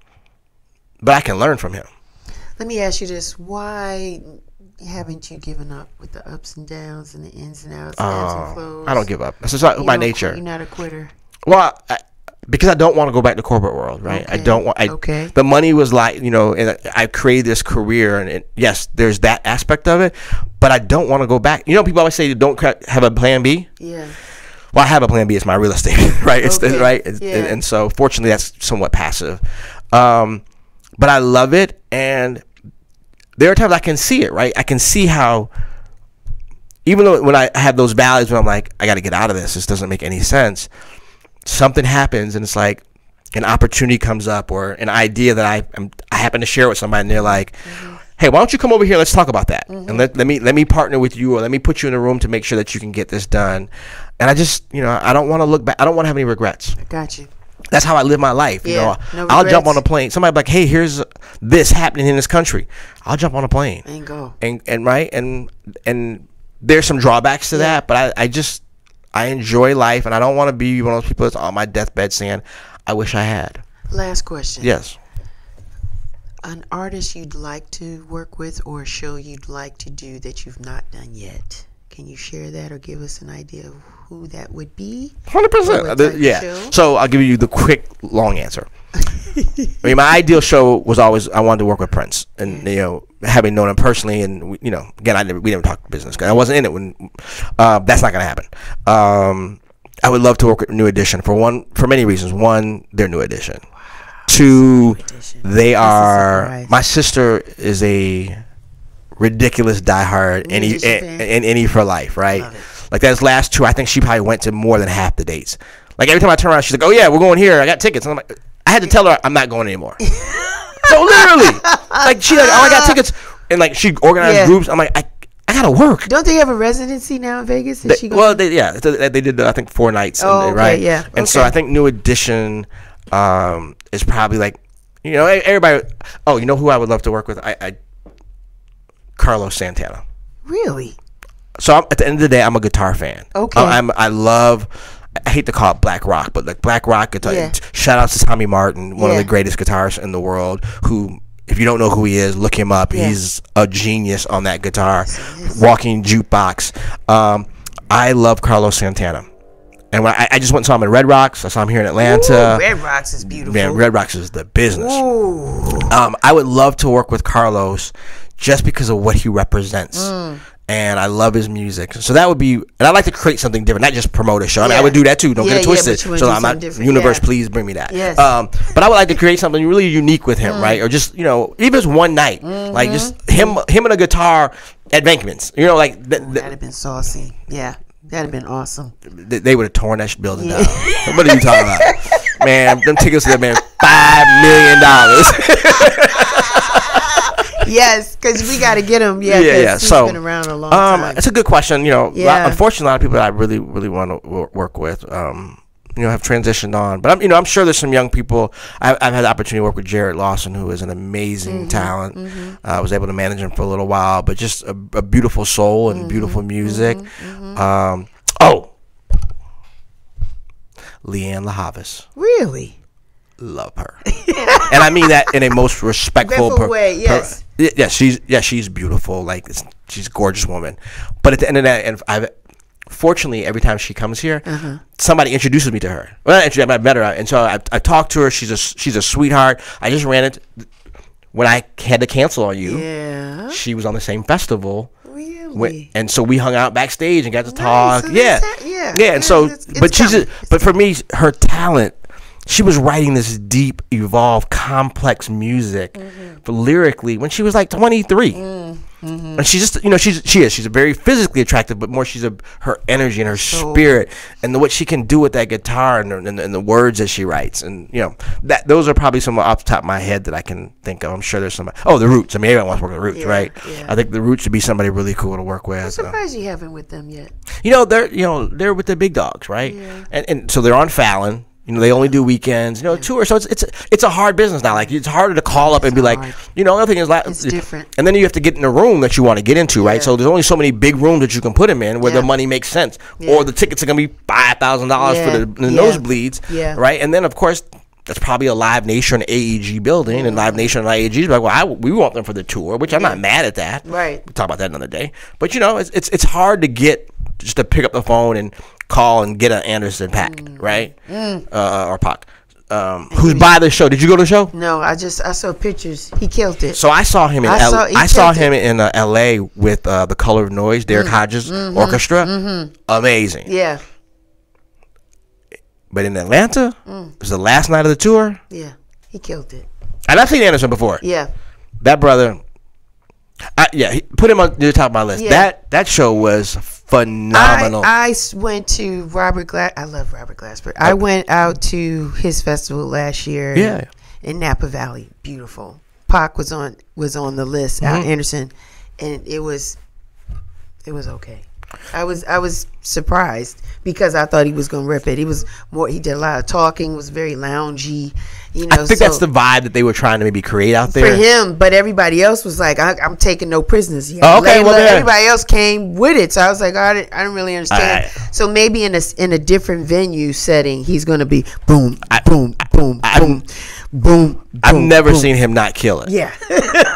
but I can learn from him. Let me ask you this. Why haven't you given up with the ups and downs and the ins and outs, ebbs and flows? I don't give up. That's just my nature. You're not a quitter. Well, because I don't want to go back to corporate world, right? Okay. I don't want. The money was like, you know, and I created this career, and yes, there's that aspect of it, but I don't want to go back. You know, people always say, don't have a plan B. Yeah. Well, I have a plan B. It's my real estate, right? It's right, and so fortunately, that's somewhat passive. But I love it, and there are times I can see it, right? I can see how, even though when I have those valleys when I'm like, I got to get out of this. This doesn't make any sense. Something happens, and it's like an opportunity comes up or an idea that I happen to share with somebody, and they're like, hey, why don't you come over here? Let's talk about that. And let me partner with you, or let me put you in a room to make sure that you can get this done. And I just, you know, I don't want to look back. I don't want to have any regrets. I got you. That's how I live my life. Yeah, you know, I'll jump on a plane. Somebody be like, hey, here's this happening in this country. I'll jump on a plane and go. And right. And there's some drawbacks to that, but I enjoy life, and I don't want to be one of those people that's on my deathbed saying, I wish I had. Last question. Yes. An artist you'd like to work with or a show you'd like to do that you've not done yet. Can you share that or give us an idea of who that would be? 100%. Yeah. So I'll give you the quick, long answer. I mean, my ideal show was always I wanted to work with Prince, and you know, having known him personally, and you know, again, we never talked business because I wasn't in it when. That's not gonna happen. I would love to work with New Edition for many reasons. One, they're New Edition. Wow. Two, they are. My sister is a ridiculous diehard any for life, right? Like those last two, I think she probably went to more than half the dates. Like every time I turn around, she's like, "Oh yeah, we're going here. I got tickets." And I'm like, I had to tell her I'm not going anymore. So literally, like she's like, "Oh, I got tickets," and like she organized groups. I'm like, I gotta work. Don't they have a residency now in Vegas? They did I think 4 nights. Right? Yeah. And so I think New Edition is probably like, you know, everybody. Oh, you know who I would love to work with? Carlos Santana. Really? So at the end of the day, I'm a guitar fan. Okay. I hate to call it black rock, but like black rock guitar. Yeah. Shout out to Tommy Martin, one of the greatest guitarists in the world. Who, if you don't know who he is, look him up. Yeah. He's a genius on that guitar, walking jukebox. I love Carlos Santana. And when I just went and saw him in Red Rocks. I saw him here in Atlanta. Ooh, Red Rocks is beautiful. Man, Red Rocks is the business. Ooh. I would love to work with Carlos just because of what he represents. and I love his music. So that would be, and I'd like to create something different, not just promote a show. I mean, I would do that too. Don't get it twisted. So I'm not, universe, please bring me that. Yes. But I would like to create something really unique with him, right? Or just, even just one night, like just him and a guitar at Bankman's. Like that'd have been saucy. Yeah. That'd have been awesome. They would have torn that building down. What are you talking about? Man, them tickets would have been $5 million. Yes, because we got to get him. Yeah. He's been around a long time. It's a good question. Unfortunately, a lot of people that I really, really want to work with, have transitioned on. But I'm sure there's some young people. I've had the opportunity to work with Jared Lawson, who is an amazing talent. I was able to manage him for a little while, but just a beautiful soul and beautiful music. Leela James. Really? Love her. And I mean that in a most respectful way. Yes. She's beautiful. Like, she's a gorgeous woman. But at the end of that, and fortunately, every time she comes here, somebody introduces me to her. Well, I met her, and so I talked to her. She's a sweetheart. I just ran it when I had to cancel on you. Yeah. She was on the same festival. Really? And so we hung out backstage and got to talk. So and so, but for me, her talent. She was writing this deep, evolved, complex music, but lyrically when she was like 23. And she's just, she's a very physically attractive, but more her energy and her spirit and what she can do with that guitar and the words that she writes. And, those are probably some off the top of my head that I can think of. I'm sure there's somebody. Oh, the Roots. I mean, everyone wants to work with the Roots, right? Yeah. I think the Roots would be somebody really cool to work with. I'm surprised you haven't with them yet. They're with the big dogs, right? Yeah. And so they're on Fallon. They only do weekends, tour. So it's a hard business now. Like, it's harder to call up and be like, the other thing is, it's different. And then you have to get in a room that you want to get into, right? So there's only so many big rooms that you can put him in where the money makes sense. Or the tickets are going to be $5,000 for the nosebleeds, right? And then, of course, that's probably a Live Nation AEG building, and Live Nation and AEG is like, well, we want them for the tour, which I'm not mad at that. Right. We'll talk about that another day. But, it's hard to get just to pick up the phone and call and get an Anderson .Paak, right? Or Pac. Who's by the show? Did you go to the show? No, I saw pictures. He killed it. So I saw him in LA with The Color of Noise, Derek Hodges Orchestra. Amazing. Yeah. But in Atlanta, it was the last night of the tour. Yeah, he killed it. And I've seen Anderson before. Yeah. That brother, put him on the top of my list. Yeah. That show was phenomenal. I went to Robert Glass. I love Robert Glasper. I went out to his festival last year. In Napa Valley. Beautiful. Pac was on the list. Anderson, and it was okay. I was surprised because I thought he was gonna rip it. He did a lot of talking. Was very loungy. I think that's the vibe that they were trying to maybe create out there for him. But everybody else was like, "I'm taking no prisoners." Oh, okay. Everybody else came with it, so I was like, I don't really understand. Right. So maybe in a different venue setting, he's gonna be boom, boom, boom, boom, boom. I've never seen him not kill it. Yeah,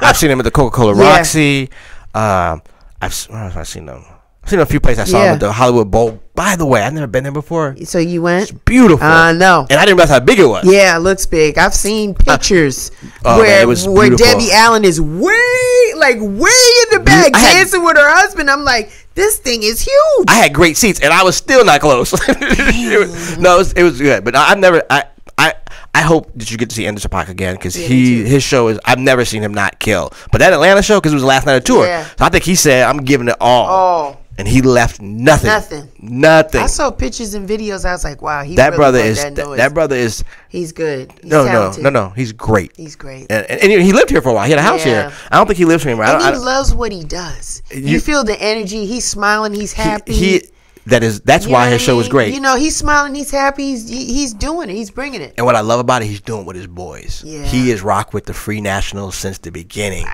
I've seen him at the Coca-Cola Roxy. I've seen them. I've seen a few places. I saw him at the Hollywood Bowl. By the way, I've never been there before. So you went? It's beautiful. No. And I didn't realize how big it was. Yeah, it looks big. I've seen pictures where Debbie Allen is way in the back dancing with her husband. I'm like, this thing is huge. I had great seats, and I was still not close. It was good. But I hope that you get to see Anderson .Paak again because his show is. I've never seen him not kill. But that Atlanta show, because it was the last night of tour, so I think he said, "I'm giving it all." And he left nothing. Nothing. I saw pictures and videos. I was like, "Wow, that brother is. He's good. He's no. He's great. He's great. And he lived here for a while. He had a house here. I don't think he lives here anymore. And he loves what he does. You feel the energy. He's smiling. He's happy. That's why his show is great. He's smiling, he's happy, he's doing it, he's bringing it. And what I love about it, he's doing it with his boys. Yeah. He has rocked with the Free Nationals since the beginning.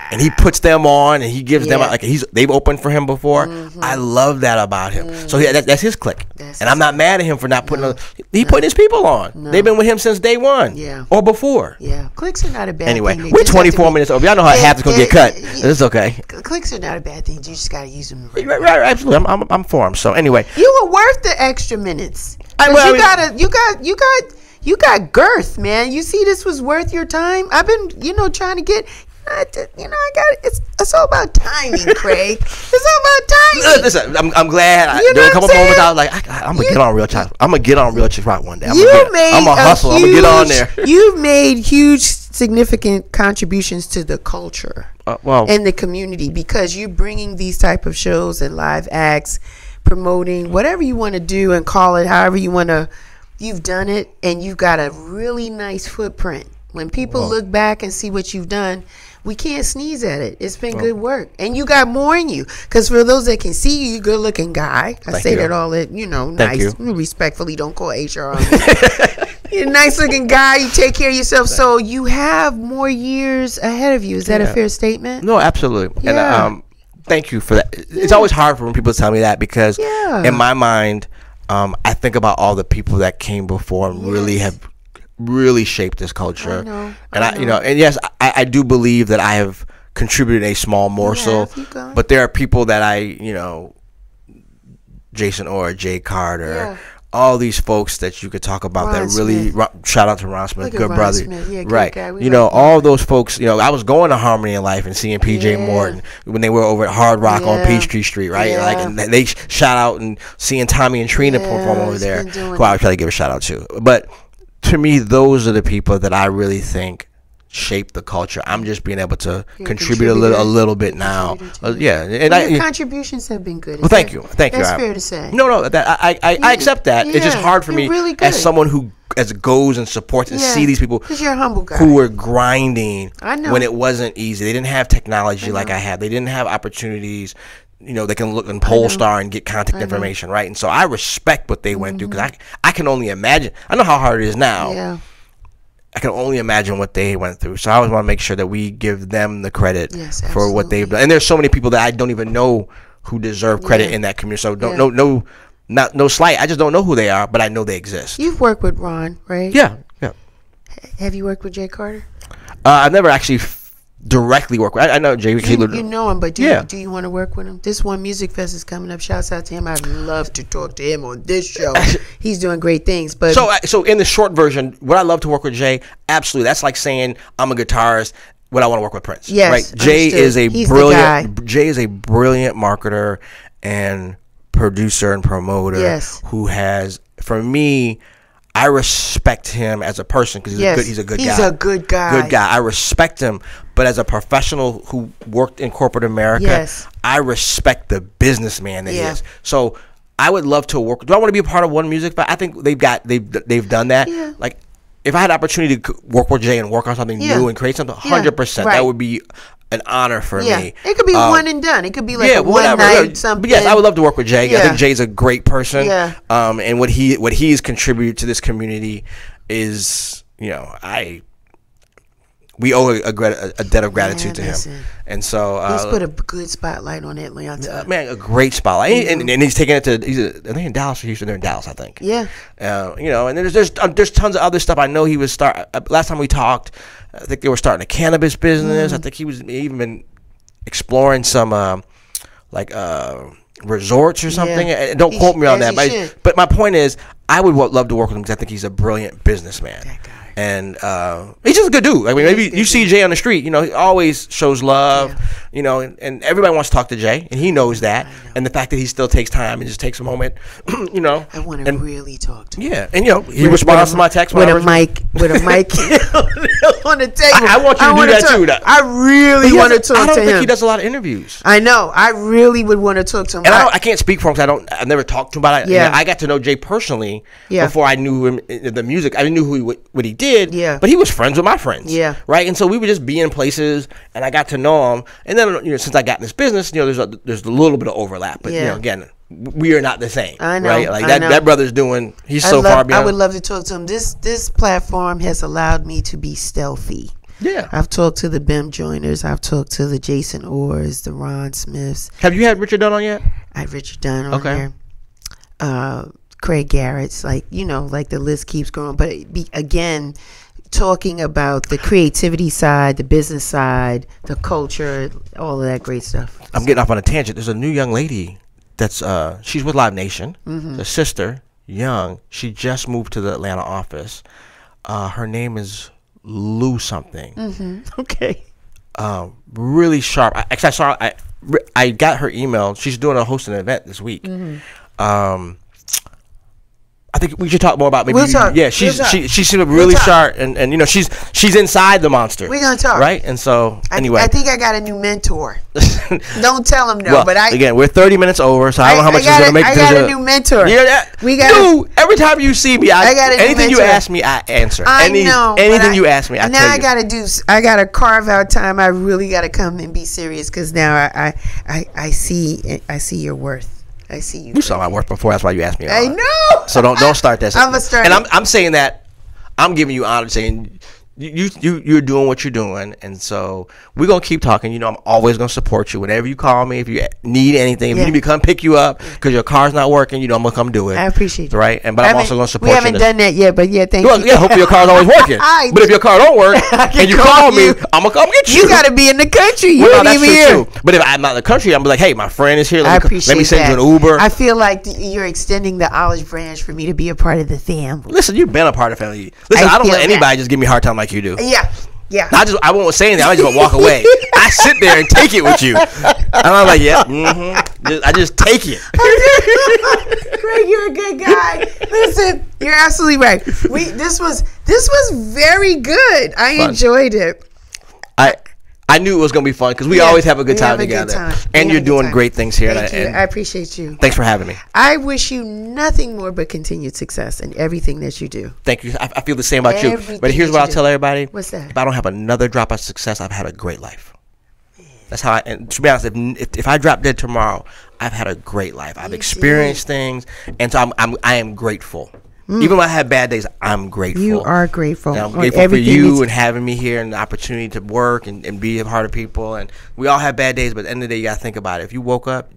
And he puts them on and he gives them they've opened for him before. I love that about him. So that's his clique. And I'm not mad at him for not putting he put his people on. They've been with him since day one. Yeah. Or before. Yeah. Cliques are not a bad thing. Anyway, we're 24 minutes over. Y'all know how half is gonna get cut. It's okay. Cliques are not a bad thing. You just gotta use them right, absolutely. I'm for them. So anyway. You were worth the extra minutes. You got girth, man. You see, this was worth your time. I've been, trying to get. I got it. It's all about timing, Craig. It's all about timing. Listen, I'm glad. You know there were a couple what I'm moments I was like, I'm gonna get on Real Chick. I'm gonna get on Real Chick Rock one day. I'm gonna hustle. I'm gonna get on there. You've made huge, significant contributions to the culture and the community, because you're bringing these type of shows and live acts, promoting whatever you want to do and call it however you want to. You've done it, and you've got a really nice footprint. When people look back and see what you've done, we can't sneeze at it. It's been good work. And you got more in you. Because for those that can see you, you're a good-looking guy. I say that all that, nice. Respectfully, don't call HR on me. You're a nice-looking guy. You take care of yourself. So you have more years ahead of you. Is that a fair statement? No, absolutely. Yeah. And thank you for that. It's always hard for when people tell me that, because in my mind, I think about all the people that came before and really have really shaped this culture. And yes, I do believe that I have contributed a small morsel, but there are people that Jason Orr, Jay Carter, all these folks that you could talk about that really shout out to Ron Smith, good brother, right? All those folks. I was going to Harmony in Life and seeing PJ Morton when they were over at Hard Rock on Peachtree Street, right? And they shout out, and seeing Tommy and Trina perform over there, who I would try to give a shout out to. But to me, those are the people that I really think shape the culture. I'm just being able to contribute a little bit now. And your contributions have been good. Well, thank you. That's fair to say. No, I accept that. It's just hard for me as someone who goes and supports and see these people, because you're a humble guy, who were grinding when it wasn't easy. They didn't have technology like I had. They didn't have opportunities. They can look in Polestar and get contact information, right? And so I respect what they went through, because I can only imagine. I know how hard it is now. Yeah. I can only imagine what they went through. So I always want to make sure that we give them the credit for what they've done. And there's so many people that I don't even know who deserve credit in that community. So no slight. I just don't know who they are, but I know they exist. You've worked with Ron, right? Yeah. Have you worked with Jay Carter? I've never actually directly work with. I know Jay. You know him, but do you want to work with him? This One Music Fest is coming up. Shouts out to him. I'd love to talk to him on this show. He's doing great things. But so in the short version, would I love to work with Jay? Absolutely. That's like saying I'm a guitarist. Would I want to work with Prince? Yes, right. Jay is a brilliant marketer and producer and promoter. Yes. Who has, for me, I respect him as a person, because he's a good guy. He's a good guy. Good guy. I respect him. But as a professional who worked in corporate America, I respect the businessman that he is. So I would love to work. Do I want to be a part of One Music Fest? I think they've done that. Yeah. Like, if I had the opportunity to work with Jay and work on something new and create something, 100%, that would be an honor for me. It could be one and done. It could be like a one night something. But yes, I would love to work with Jay. I think Jay's a great person. And what he's contributed to this community is, we owe a debt of gratitude to him. And so he's put a good spotlight on Atlanta. Man, a great spotlight. And he's taking it to, I think in Dallas or Houston. They're in Dallas, I think. Yeah. And there's tons of other stuff. I know he was last time we talked, I think they were starting a cannabis business. I think he was even been exploring some resorts or something. Don't quote me on that. But my point is, I would love to work with him, because I think he's a brilliant businessman. That guy. And he's just a good dude. I mean, maybe you see Jay on the street, he always shows love, and everybody wants to talk to Jay, and he knows that. And the fact that he still takes time and just takes a moment, I want to really talk to him. Yeah, and he responds to my text with a mic on the table. I want you to do that too. I really want to talk to him. I don't think he does a lot of interviews. I know. I really would want to talk to him. And I can't speak for him, because I've never talked to him about it. Yeah. I got to know Jay personally before I knew him in the music. I knew what he did. Yeah. But he was friends with my friends. Yeah. Right. And so we would just be in places, and I got to know him. And then since I got in this business, there's a little bit of overlap. But again, we are not the same. I know. Right. Like that brother's doing. He's so far beyond. I would love to talk to him. This platform has allowed me to be stealthy. Yeah. I've talked to the Bim Joiners. I've talked to the Jason Orrs, the Ron Smiths. Have you had Richard Dunn on yet? I had Richard Dunn on here. Craig Garrett's, like the list keeps going. But again, talking about the creativity side, the business side, the culture, all of that great stuff. I'm getting off on a tangent. There's a new young lady that's she's with Live Nation. The sister, young. She just moved to the Atlanta office. Her name is Lou something. Okay. really sharp. Actually, I got her email. She's doing a hosting event this week. I think we should talk more about maybe. We'll talk. Yeah, she seems really sharp, and you know she's inside the monster. We're gonna talk, right? And so anyway, I think I got a new mentor. Don't tell him no, well, but again we're 30 minutes over, so I don't know how much it's gonna make. I got a new mentor. Every time you see me, I got anything you ask me, I answer. I know anything you ask me, I now tell you. I gotta carve out time. I really gotta come and be serious because now I see your worth. I see you. You saw my work before. That's why you asked me. I know. So don't start that. I'm gonna start. And I'm saying that. I'm giving you honor, saying you're doing what you're doing, and so we're gonna keep talking. You know, I'm always gonna support you whenever you call me. If you need anything, if you need me to come pick you up because your car's not working, you know I'm gonna come do it. I appreciate it. Right, but I'm also gonna support you. We haven't done that yet, but yeah, thank you. Yeah, hopefully your car's always working. But if your car don't work and you call me, I'm gonna come get you. You gotta be in the country. You don't even here. Too. But if I'm not in the country, I'm like, hey, my friend is here. Let me send you an Uber. I feel like you're extending the olive branch for me to be a part of the family. Listen, you've been a part of the family. Listen, I don't let anybody just give me a hard time like you do. Yeah. I won't say anything. I just walk away. I sit there and take it with you. And I'm like, yeah, I just take it. Craig, you're a good guy. Listen, you're absolutely right. This was very good. I enjoyed it. I knew it was going to be fun because we always have a good time together. And you're doing great things here. Thank you. I appreciate you. Thanks for having me. I wish you nothing more but continued success in everything that you do. Thank you. I feel the same about you. But here's what I'll tell everybody. What's that? If I don't have another drop of success, I've had a great life. That's how and to be honest, if I drop dead tomorrow, I've had a great life. I've experienced things, and so I am grateful. Even when I have bad days, I'm grateful. You are grateful. And I'm grateful for you and having me here and the opportunity to work and be a part of people. And we all have bad days, but at the end of the day, you got to think about it. If you woke up,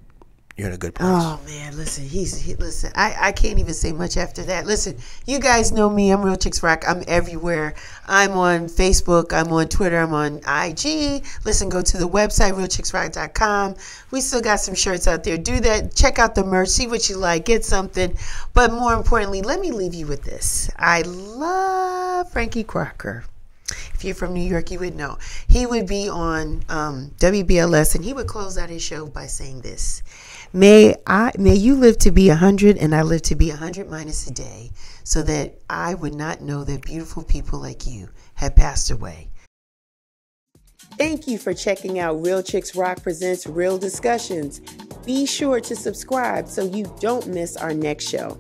you're in a good place. Oh man, listen, listen. I can't even say much after that. Listen, you guys know me. I'm Real Chicks Rock. I'm everywhere. I'm on Facebook. I'm on Twitter. I'm on IG. Listen, go to the website realchicksrock.com. We still got some shirts out there. Do that. Check out the merch. See what you like. Get something. But more importantly, let me leave you with this. I love Frankie Crocker. If you're from New York, you would know. He would be on WBLS, and he would close out his show by saying this. May you live to be 100 and I live to be 100 minus a day, so that I would not know that beautiful people like you had passed away. Thank you for checking out Real Chicks Rock Presents Real Discussions. Be sure to subscribe so you don't miss our next show.